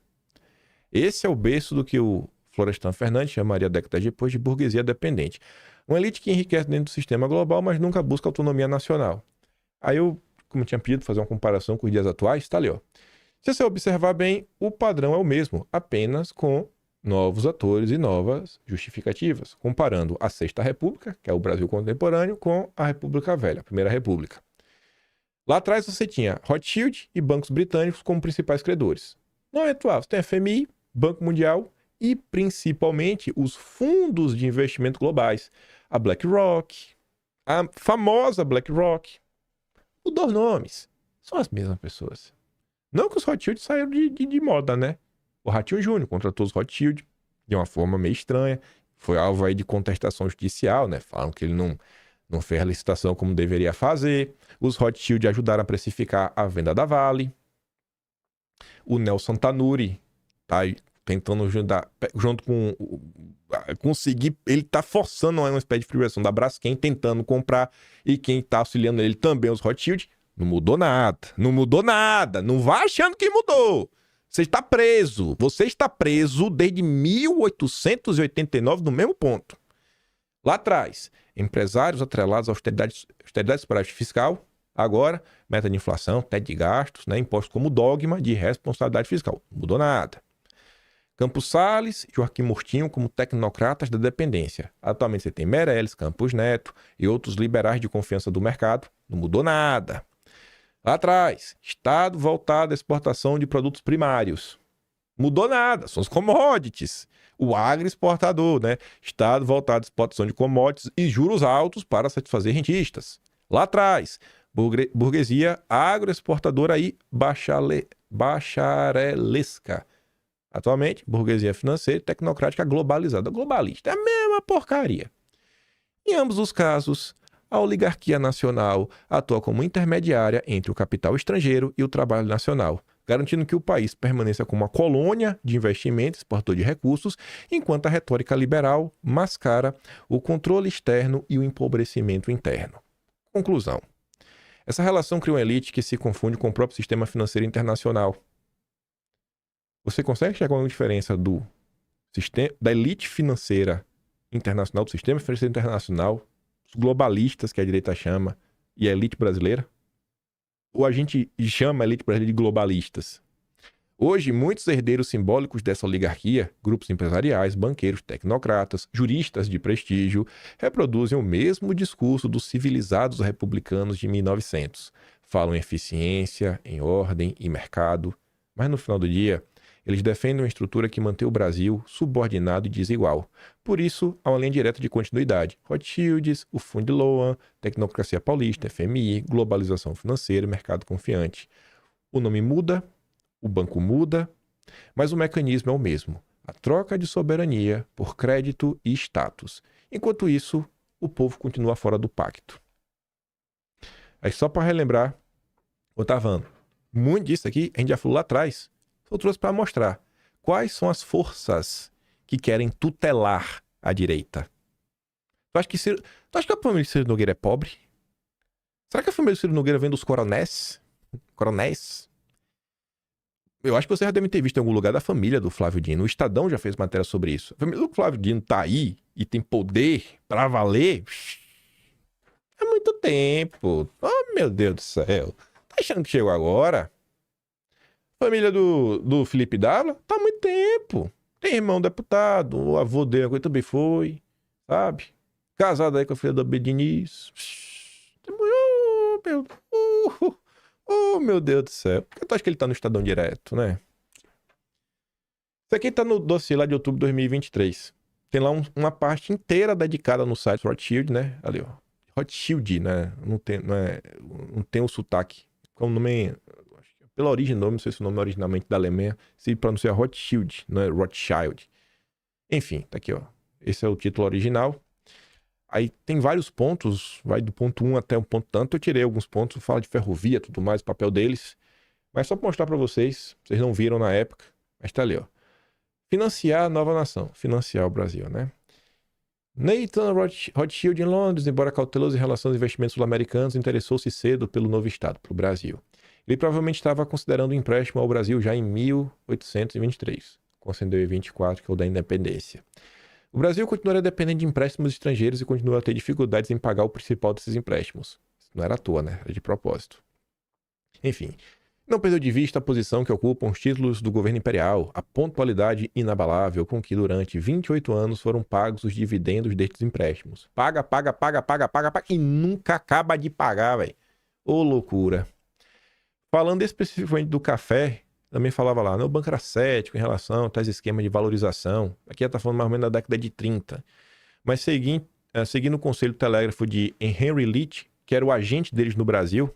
Esse é o berço do que o Florestan Fernandes chamaria décadas depois de burguesia dependente. Uma elite que enriquece dentro do sistema global, mas nunca busca autonomia nacional. Aí eu, como tinha pedido, fazer uma comparação com os dias atuais, tá ali, ó. Se você observar bem, o padrão é o mesmo, apenas com novos atores e novas justificativas, comparando a Sexta República, que é o Brasil contemporâneo, com a República Velha, a Primeira República. Lá atrás você tinha Rothschild e bancos britânicos como principais credores. No momento atual, você tem FMI, Banco Mundial e, principalmente, os fundos de investimento globais. A BlackRock, a famosa BlackRock. Mudou os nomes. São as mesmas pessoas. Não que os Rothschild saíram de moda, né? O Ratinho Júnior contratou os Rothschild de uma forma meio estranha. Foi alvo aí de contestação judicial, né? Falam que ele não fez a licitação como deveria fazer. Os Rothschild ajudaram a precificar a venda da Vale. O Nelson Tanuri tá aí tentando junto com conseguir, ele tá forçando uma espécie de filiação da Braskem, tentando comprar, e quem tá auxiliando ele também os Rothschild. Não mudou nada, não mudou nada, não vá achando que mudou. Você está preso desde 1889 no mesmo ponto. Lá atrás, empresários atrelados à austeridade superávit fiscal, agora, meta de inflação, teto de gastos, né, impostos como dogma de responsabilidade fiscal. Não mudou nada. Campos Salles e Joaquim Murtinho como tecnocratas da dependência. Atualmente você tem Meirelles, Campos Neto e outros liberais de confiança do mercado. Não mudou nada. Lá atrás, Estado voltado à exportação de produtos primários. Mudou nada, são os commodities. O agroexportador, né? Estado voltado à exportação de commodities e juros altos para satisfazer rentistas. Lá atrás, burguesia agroexportadora aí bacharelesca. Atualmente, burguesia financeira e tecnocrática globalizada. Globalista é a mesma porcaria. Em ambos os casos, A oligarquia nacional atua como intermediária entre o capital estrangeiro e o trabalho nacional, garantindo que o país permaneça como uma colônia de investimentos, exportador de recursos, enquanto a retórica liberal mascara o controle externo e o empobrecimento interno. Conclusão. Essa relação cria uma elite que se confunde com o próprio sistema financeiro internacional. Você consegue chegar a uma diferença da elite financeira internacional, do sistema financeiro internacional, os globalistas, que a direita chama, e a elite brasileira? Ou a gente chama a elite brasileira de globalistas? Hoje, muitos herdeiros simbólicos dessa oligarquia, grupos empresariais, banqueiros, tecnocratas, juristas de prestígio, reproduzem o mesmo discurso dos civilizados republicanos de 1900. Falam em eficiência, em ordem e mercado, mas no final do dia, eles defendem uma estrutura que mantém o Brasil subordinado e desigual. Por isso, há uma linha direta de continuidade. Rothschilds, o Fundo de Loan, Tecnocracia Paulista, FMI, globalização financeira e mercado confiante. O nome muda, o banco muda, mas o mecanismo é o mesmo. A troca de soberania por crédito e status. Enquanto isso, o povo continua fora do pacto. Aí só para relembrar, Otavano, muito disso aqui a gente já falou lá atrás. Eu trouxe para mostrar quais são as forças que querem tutelar a direita. Tu acha que a família de Ciro Nogueira é pobre? Será que a família de Ciro Nogueira vem dos coronéis? Eu acho que você já deve ter visto em algum lugar da família do Flávio Dino. O Estadão já fez matéria sobre isso. A família do Flávio Dino tá aí e tem poder pra valer há muito tempo. Oh, meu Deus do céu. Tá achando que chegou agora? Família do Felipe Dávila, tá há muito tempo. Tem irmão deputado, o avô dele também foi, sabe? Casado aí com a filha da Bediniz. Meu Deus do céu. Por que tu acha que ele tá no Estadão direto, né? Isso aqui tá no dossiê lá de outubro de 2023. Tem lá uma parte inteira dedicada no site Rothschild, né? Ali, ó. Rothschild, né? Não tem o sotaque. Como o nome... Pela origem do nome, não sei se o nome é originalmente da Alemanha, se pronuncia Rothschild, não é Rothschild. Enfim, tá aqui, ó. Esse é o título original. Aí tem vários pontos, vai do ponto 1 até um ponto tanto. Eu tirei alguns pontos, fala de ferrovia, tudo mais, o papel deles. Mas só pra mostrar pra vocês não viram na época, mas tá ali, ó. Financiar a nova nação, financiar o Brasil, né? Nathan Rothschild em Londres, embora cauteloso em relação aos investimentos sul-americanos, interessou-se cedo pelo novo Estado, pelo Brasil. Ele provavelmente estava considerando o empréstimo ao Brasil já em 1823, concedeu em 24, que é o da independência. O Brasil continuaria dependendo de empréstimos estrangeiros e continua a ter dificuldades em pagar o principal desses empréstimos. Não era à toa, né? Era de propósito. Enfim, não perdeu de vista a posição que ocupam os títulos do governo imperial, a pontualidade inabalável com que durante 28 anos foram pagos os dividendos destes empréstimos. Paga, e nunca acaba de pagar, velho. Ô loucura. Falando especificamente do café, também falava lá, né? O banco era cético em relação a tais esquemas de valorização. Aqui já está falando mais ou menos da década de 30. Mas seguindo o conselho telégrafo de Henry Leach, que era o agente deles no Brasil,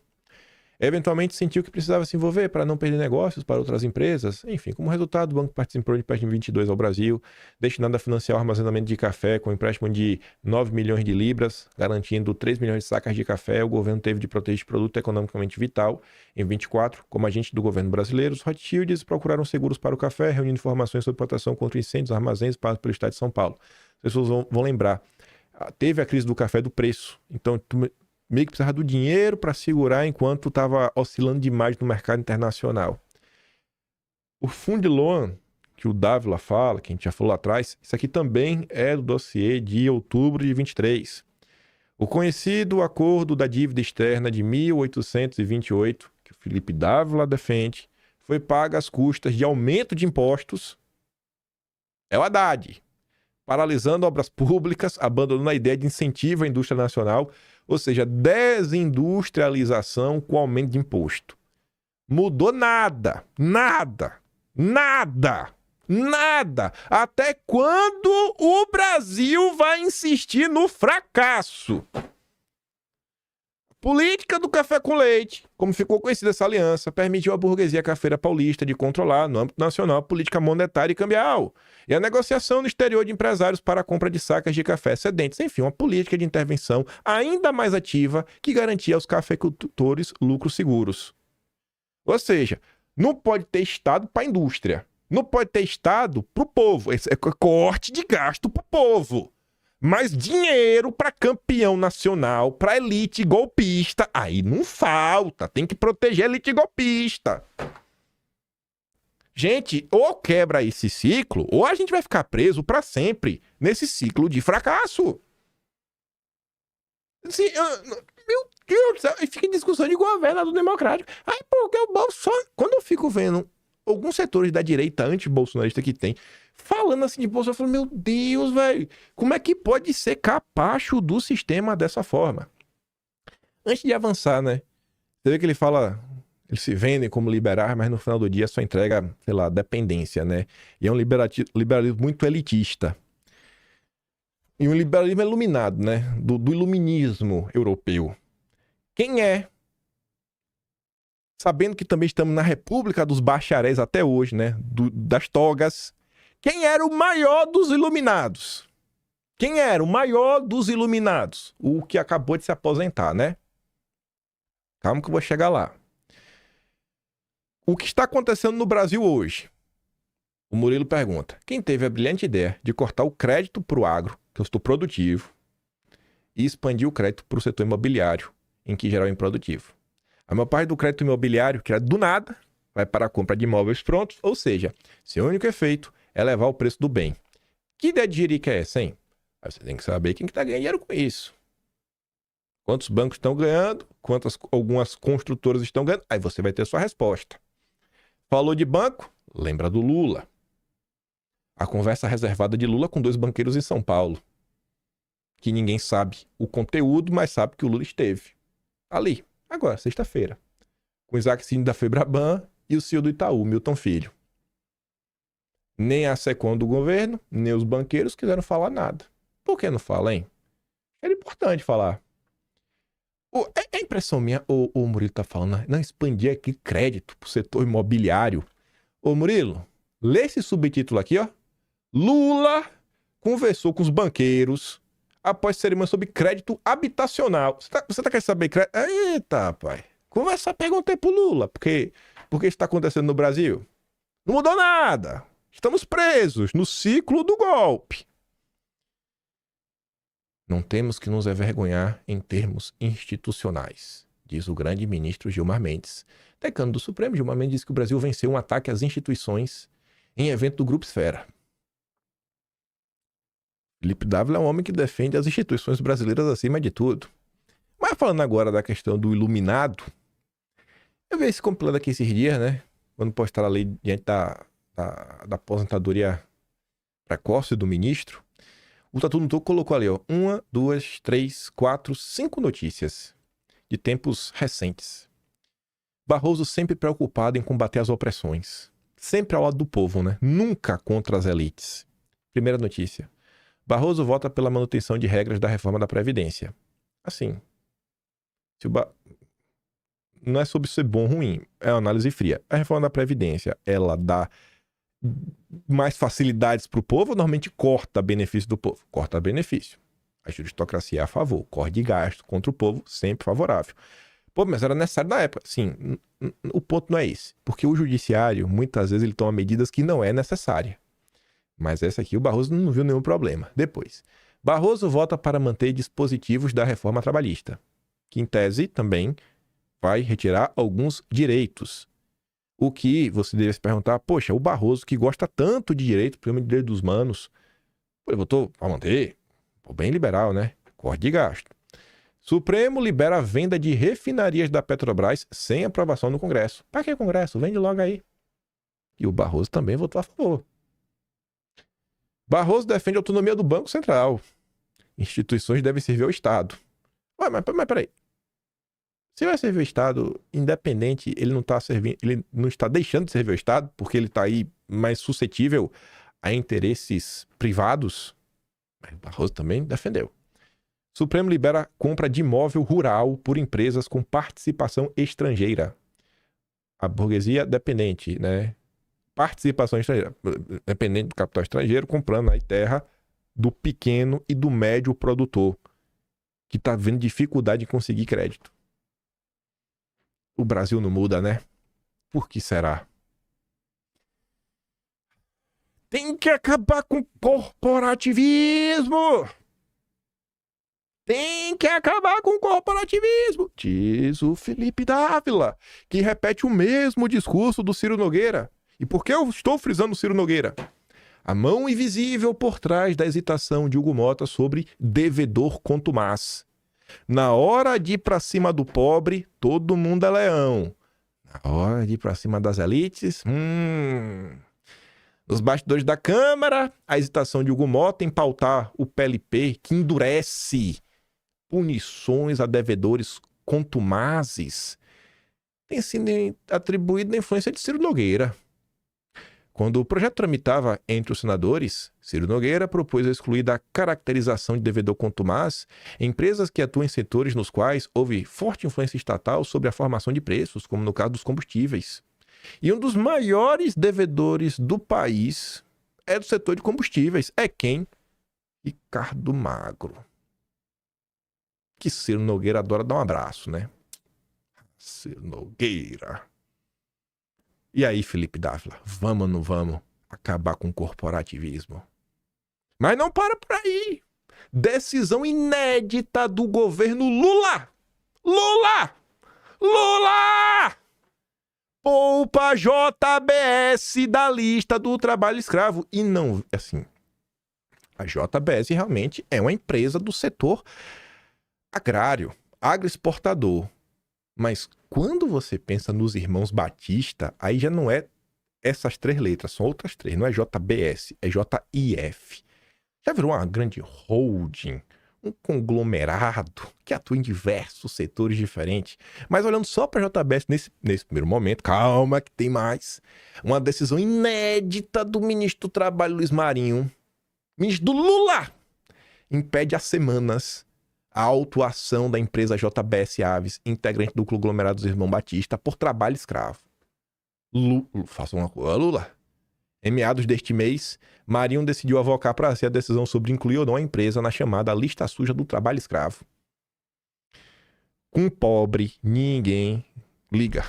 eventualmente sentiu que precisava se envolver para não perder negócios para outras empresas. Enfim, como resultado, o banco participou de empréstimo 22 ao Brasil, destinado a financiar o armazenamento de café com empréstimo de 9 milhões de libras, garantindo 3 milhões de sacas de café. O governo teve de proteger esse produto economicamente vital. Em 24, como agente do governo brasileiro, os Rothschilds procuraram seguros para o café, reunindo informações sobre proteção contra incêndios, armazéns pagos pelo Estado de São Paulo. As pessoas vão lembrar, teve a crise do café do preço, então meio que precisava do dinheiro para segurar enquanto estava oscilando demais no mercado internacional. O Fundo de Loan, que o Dávila fala, que a gente já falou lá atrás, isso aqui também é do dossiê de outubro de 23. O conhecido acordo da dívida externa de 1828, que o Felipe Dávila defende, foi pago às custas de aumento de impostos. É o Haddad. Paralisando obras públicas, abandonando a ideia de incentivo à indústria nacional, ou seja, desindustrialização com aumento de imposto. Mudou nada. Até quando o Brasil vai insistir no fracasso? Política do café com leite, como ficou conhecida essa aliança, permitiu à burguesia cafeira paulista de controlar, no âmbito nacional, a política monetária e cambial e a negociação no exterior de empresários para a compra de sacas de café excedentes. Enfim, uma política de intervenção ainda mais ativa que garantia aos cafeicultores lucros seguros. Ou seja, não pode ter Estado para a indústria, não pode ter Estado para o povo. Esse é corte de gasto para o povo. Mas dinheiro para campeão nacional, para elite golpista, aí não falta. Tem que proteger a elite golpista. Gente, ou quebra esse ciclo, ou a gente vai ficar preso para sempre nesse ciclo de fracasso. Assim, meu Deus do céu, e fica em discussão de governo democrático. Aí, porque o Bolsonaro... Quando eu fico vendo alguns setores da direita anti-bolsonarista que tem, falando assim de Bolsonaro, eu falo, meu Deus, velho, como é que pode ser capacho do sistema dessa forma? Antes de avançar, né? Você vê que ele fala, eles se vendem como liberais, mas no final do dia só entrega, sei lá, dependência, né? E é um liberalismo muito elitista. E um liberalismo iluminado, né? Do iluminismo europeu. Quem é? Sabendo que também estamos na República dos Bacharéis até hoje, né? Das togas. Quem era o maior dos iluminados? Quem era o maior dos iluminados? O que acabou de se aposentar, né? Calma que eu vou chegar lá. O que está acontecendo no Brasil hoje? O Murilo pergunta. Quem teve a brilhante ideia de cortar o crédito para o agro, que eu estou produtivo, e expandir o crédito para o setor imobiliário, em que geral é improdutivo? A maior parte do crédito imobiliário, que era do nada, vai para a compra de imóveis prontos, ou seja, seu único efeito é levar o preço do bem. Que ideia de jirica é essa, hein? Aí você tem que saber quem está ganhando dinheiro com isso. Quantos bancos estão ganhando, algumas construtoras estão ganhando, aí você vai ter sua resposta. Falou de banco? Lembra do Lula. A conversa reservada de Lula com 2 banqueiros em São Paulo. Que ninguém sabe o conteúdo, mas sabe que o Lula esteve ali. Agora, sexta-feira, com o Isaac Cine da Febraban e o CEO do Itaú, Milton Filho. Nem a SECOM do governo, nem os banqueiros quiseram falar nada. Por que não fala, hein? Era importante falar. É impressão minha, o Murilo tá falando, não expandir aqui crédito pro setor imobiliário. Ô Murilo, lê esse subtítulo aqui, ó. Lula conversou com os banqueiros após cerimônia sobre crédito habitacional. Você tá querendo saber crédito? Eita, pai. Conversa, perguntei pro Lula. Porque isso está acontecendo no Brasil? Não mudou nada. Estamos presos no ciclo do golpe. Não temos que nos envergonhar em termos institucionais, diz o grande ministro Gilmar Mendes. Decano do Supremo, Gilmar Mendes diz que o Brasil venceu um ataque às instituições em evento do Grupo Esfera. Felipe Dávila é um homem que defende as instituições brasileiras acima de tudo. Mas falando agora da questão do iluminado, eu vi esse compilado aqui esses dias, né? Quando postaram a lei diante da aposentadoria precoce do ministro, o Tatu Nutu colocou ali, ó, 1, 2, 3, 4, 5 notícias de tempos recentes. Barroso sempre preocupado em combater as opressões. Sempre ao lado do povo, né? Nunca contra as elites. Primeira notícia. Barroso vota pela manutenção de regras da reforma da Previdência. Assim, não é sobre ser bom ou ruim, é uma análise fria. A reforma da Previdência, ela dá mais facilidades para o povo, normalmente corta benefício do povo. Corta benefício. A juristocracia é a favor. Corte de gasto contra o povo, sempre favorável. Pô, mas era necessário na época. Sim, o ponto não é esse. Porque o judiciário, muitas vezes, ele toma medidas que não é necessária. Mas essa aqui o Barroso não viu nenhum problema. Depois, Barroso vota para manter dispositivos da reforma trabalhista, que em tese também vai retirar alguns direitos. O que você deve se perguntar, poxa, o Barroso que gosta tanto de direito, principalmente de direito dos humanos, ele votou para manter, pô, bem liberal, né? Corte de gasto. Supremo libera a venda de refinarias da Petrobras sem aprovação no Congresso. Para que Congresso? Vende logo aí. E o Barroso também votou a favor. Barroso defende a autonomia do Banco Central. Instituições devem servir ao Estado. Mas peraí. Se vai servir ao Estado, independente, ele não está deixando de servir ao Estado, porque ele está aí mais suscetível a interesses privados. Mas o Barroso também defendeu. Supremo libera compra de imóvel rural por empresas com participação estrangeira. A burguesia dependente, né? Participação estrangeira, dependente do capital estrangeiro, comprando aí terra do pequeno e do médio produtor, que está vendo dificuldade em conseguir crédito. O Brasil não muda, né? Por que será? Tem que acabar com o corporativismo! Tem que acabar com o corporativismo! Diz o Felipe Dávila, que repete o mesmo discurso do Ciro Nogueira. E por que eu estou frisando o Ciro Nogueira? A mão invisível por trás da hesitação de Hugo Mota sobre devedor contumaz. Na hora de ir pra cima do pobre, todo mundo é leão. Na hora de ir pra cima das elites, Nos bastidores da Câmara, a hesitação de Hugo Mota em pautar o PLP, que endurece punições a devedores contumazes, tem sido atribuído na influência de Ciro Nogueira. Quando o projeto tramitava entre os senadores, Ciro Nogueira propôs excluir da caracterização de devedor contumaz empresas que atuam em setores nos quais houve forte influência estatal sobre a formação de preços, como no caso dos combustíveis. E um dos maiores devedores do país é do setor de combustíveis. É quem? Ricardo Magro. Que Ciro Nogueira adora dar um abraço, né? Ciro Nogueira. E aí, Felipe Dávila, vamos ou não vamos acabar com o corporativismo? Mas não para por aí. Decisão inédita do governo Lula. Lula! Lula! Poupa JBS da lista do trabalho escravo. E não, assim, a JBS realmente é uma empresa do setor agrário, agroexportador. Mas quando você pensa nos irmãos Batista, aí já não é essas 3 letras, são outras 3. Não é JBS, é JIF. Já virou uma grande holding, um conglomerado que atua em diversos setores diferentes. Mas olhando só para a JBS nesse primeiro momento, calma que tem mais. Uma decisão inédita do ministro do Trabalho, Luiz Marinho, ministro do Lula, impede há semanas a autuação da empresa JBS Aves, integrante do conglomerado dos Irmãos Batista, por trabalho escravo. Faça uma coisa, Lula. Em meados deste mês, Marinho decidiu avocar para si a decisão sobre incluir ou não a empresa na chamada lista suja do trabalho escravo. Com pobre, ninguém liga.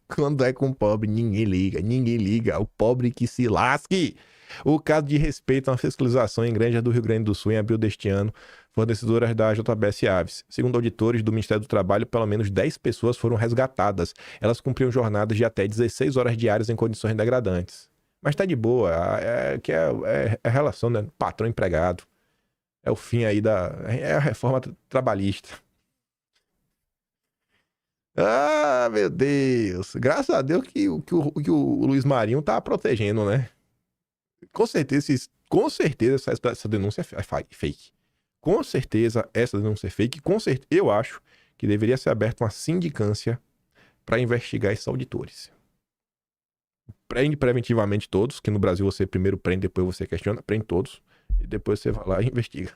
Quando é com pobre, ninguém liga. Ninguém liga. O pobre que se lasque. O caso de respeito a uma fiscalização em Granja do Rio Grande do Sul, em abril deste ano, fornecedoras da JBS Aves. Segundo auditores do Ministério do Trabalho, pelo menos 10 pessoas foram resgatadas. Elas cumpriam jornadas de até 16 horas diárias em condições degradantes. Mas tá de boa, é a relação, né? Patrão-empregado. É o fim aí é a reforma trabalhista. Ah, meu Deus. Graças a Deus que o Luiz Marinho tá protegendo, né? Com certeza essa denúncia é fake. Com certeza essa denúncia é fake. Eu acho que deveria ser aberta uma sindicância para investigar esses auditores. Prende preventivamente todos, que no Brasil você primeiro prende, depois você questiona, prende todos, e depois você vai lá e investiga.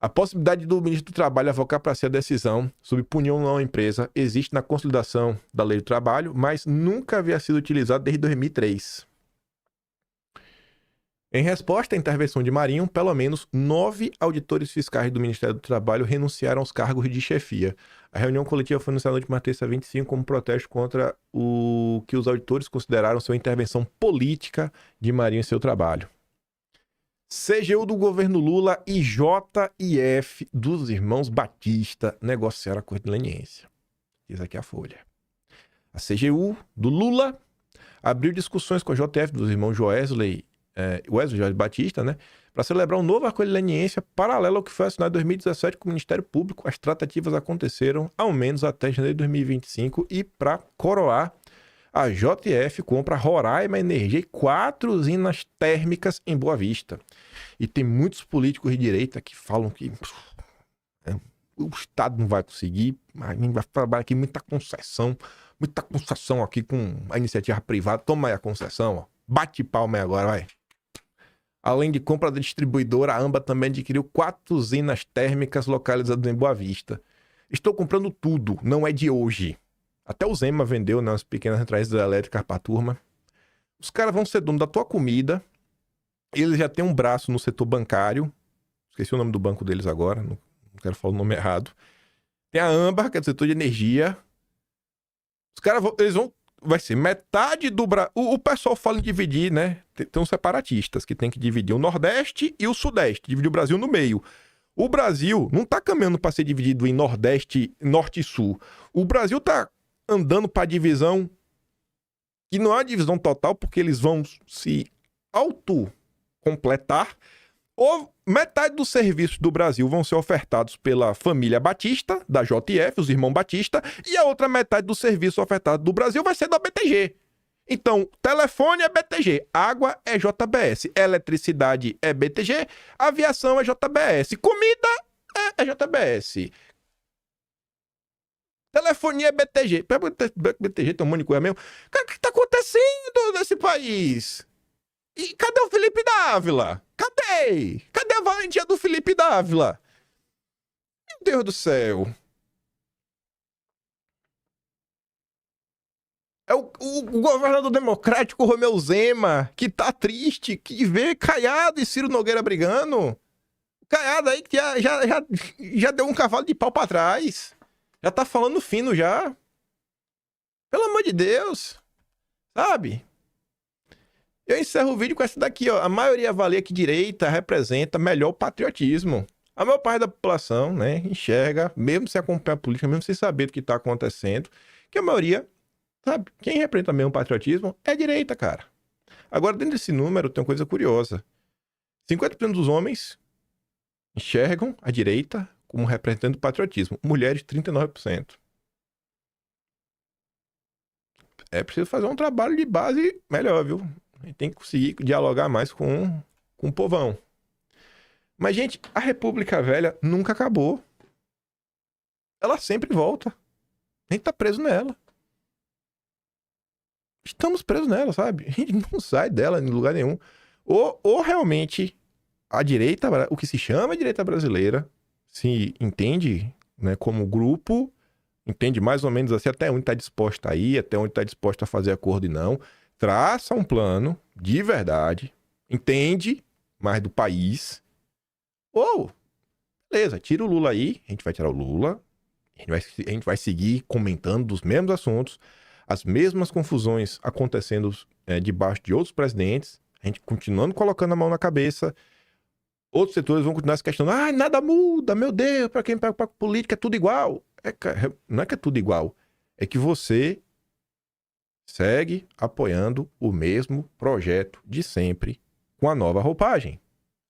A possibilidade do ministro do Trabalho avocar para si a decisão sobre punir ou não a empresa existe na consolidação da Lei do Trabalho, mas nunca havia sido utilizado desde 2003. Em resposta à intervenção de Marinho, pelo menos 9 auditores fiscais do Ministério do Trabalho renunciaram aos cargos de chefia. A reunião coletiva foi anunciada na última terça 25 como protesto contra o que os auditores consideraram sua intervenção política de Marinho em seu trabalho. CGU do governo Lula e JIF dos irmãos Batista negociaram acordo de leniência. Diz aqui a Folha. A CGU do Lula abriu discussões com a JF dos irmãos Wesley Jorge Batista, né, para celebrar um novo acordo de leniência paralelo ao que foi assinado em 2017 com o Ministério Público. As tratativas aconteceram ao menos até janeiro de 2025 e para coroar, a JF compra Roraima Energia e 4 usinas térmicas em Boa Vista. E tem muitos políticos de direita que falam que o Estado não vai conseguir, mas a gente vai trabalhar aqui muita concessão aqui com a iniciativa privada. Toma aí a concessão, ó. Bate palma aí agora, vai. Além de compra da distribuidora, a AMBA também adquiriu 4 usinas térmicas localizadas em Boa Vista. Estou comprando tudo, não é de hoje. Até o Zema vendeu nas pequenas centrais elétricas para a turma. Os caras vão ser dono da tua comida. Eles já têm um braço no setor bancário. Esqueci o nome do banco deles agora, não quero falar o nome errado. Tem a AMBA, que é do setor de energia. Os caras vão... Vai ser metade do Brasil. O pessoal fala em dividir, né? Tem uns separatistas que tem que dividir o Nordeste e o Sudeste. Dividir o Brasil no meio. O Brasil não tá caminhando para ser dividido em Nordeste, Norte e Sul. O Brasil tá andando para divisão que não é uma divisão total, porque eles vão se autocompletar. Ou metade dos serviços do Brasil vão ser ofertados pela família Batista, da JF, os irmãos Batista, e a outra metade dos serviços ofertados do Brasil vai ser da BTG. Então, telefone é BTG, água é JBS, eletricidade é BTG, aviação é JBS, comida é JBS. Telefonia é BTG. BTG tem um monte de coisa mesmo. Cara, o que tá acontecendo nesse país? E cadê o Felipe Dávila? Cadê? Cadê a valentia do Felipe Dávila? Meu Deus do céu. É o governador democrático Romeu Zema, que tá triste, que vê Caiado e Ciro Nogueira brigando. Caiado aí que já deu um cavalo de pau pra trás. Já tá falando fino já. Pelo amor de Deus. Sabe? Eu encerro o vídeo com essa daqui, ó. A maioria avalia que direita representa melhor o patriotismo. A maior parte da população, né, enxerga, mesmo sem acompanhar a política, mesmo sem saber do que tá acontecendo, que a maioria, sabe, quem representa mesmo o patriotismo é a direita, cara. Agora, dentro desse número, tem uma coisa curiosa. 50% dos homens enxergam a direita como representante do patriotismo. Mulheres, 39%. É preciso fazer um trabalho de base melhor, viu? A gente tem que conseguir dialogar mais com o povão. Mas, gente, a República Velha nunca acabou. Ela sempre volta. A gente tá preso nela. Estamos presos nela, sabe? A gente não sai dela em lugar nenhum. Ou realmente a direita, o que se chama direita brasileira, se entende, né, como grupo, entende mais ou menos assim até onde está disposta a ir, até onde está disposta a fazer acordo e não, traça um plano de verdade, entende mais do país, ou, beleza, tira o Lula aí, a gente vai tirar o Lula, a gente vai seguir comentando dos mesmos assuntos, as mesmas confusões acontecendo debaixo de outros presidentes, a gente continuando colocando a mão na cabeça. Outros setores vão continuar se questionando. Nada muda, meu Deus, para quem pega política é tudo igual. Não é que é tudo igual. É que você segue apoiando o mesmo projeto de sempre, com a nova roupagem,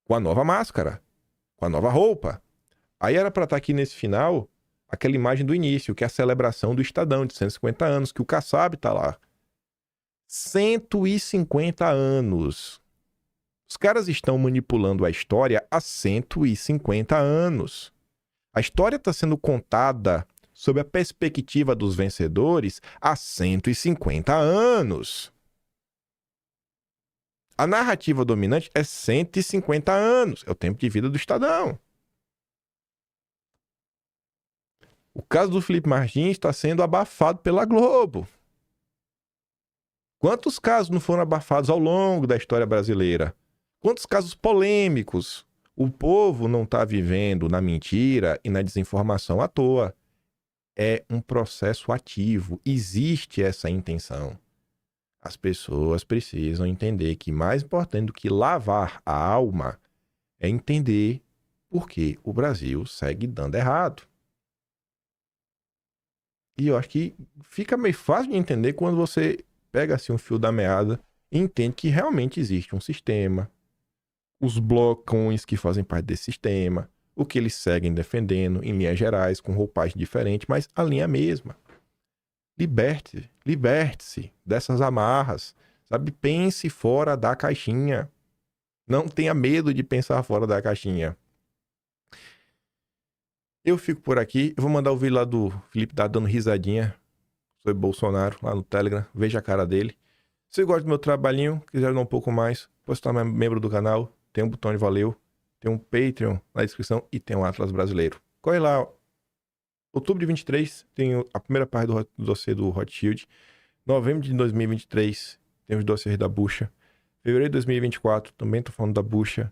com a nova máscara, com a nova roupa. Aí era para estar aqui nesse final aquela imagem do início, que é a celebração do Estadão de 150 anos, que o Kassab tá lá. 150 anos. Os caras estão manipulando a história há 150 anos. A história está sendo contada sob a perspectiva dos vencedores há 150 anos. A narrativa dominante é 150 anos. É o tempo de vida do Estadão. O caso do Felipe Martins está sendo abafado pela Globo. Quantos casos não foram abafados ao longo da história brasileira? Quantos casos polêmicos? O povo não está vivendo na mentira e na desinformação à toa. É um processo ativo. Existe essa intenção. As pessoas precisam entender que mais importante do que lavar a alma é entender por que o Brasil segue dando errado. E eu acho que fica meio fácil de entender quando você pega assim um fio da meada e entende que realmente existe um sistema, os blocões que fazem parte desse sistema, o que eles seguem defendendo em linhas gerais, com roupagem diferente, mas a linha é a mesma. Liberte-se dessas amarras, sabe? Pense fora da caixinha. Não tenha medo de pensar fora da caixinha. Eu fico por aqui, eu vou mandar o vídeo lá do Felipe dando risadinha sobre Bolsonaro lá no Telegram, veja a cara dele. Se você gosta do meu trabalhinho, quiser dar um pouco mais, pode se tornar membro do canal, tem um botão de valeu, tem um Patreon na descrição e tem um Atlas brasileiro. Corre lá. Outubro de 23 tem a primeira parte do dossiê do Rothschild. Novembro de 2023 tem os dossiês da Bucha. Fevereiro de 2024 também tô falando da Bucha.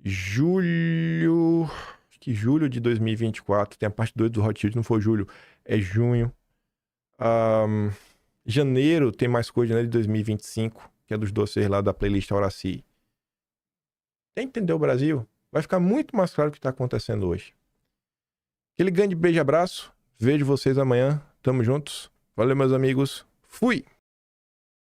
Julho de 2024 tem a parte 2 do Rothschild, não foi julho, é junho. Janeiro tem mais coisa, né, de 2025, que é dos dossiês lá da playlist Horaci. Quem entendeu o Brasil? Vai ficar muito mais claro o que está acontecendo hoje. Aquele grande beijo e abraço. Vejo vocês amanhã. Tamo juntos. Valeu, meus amigos. Fui!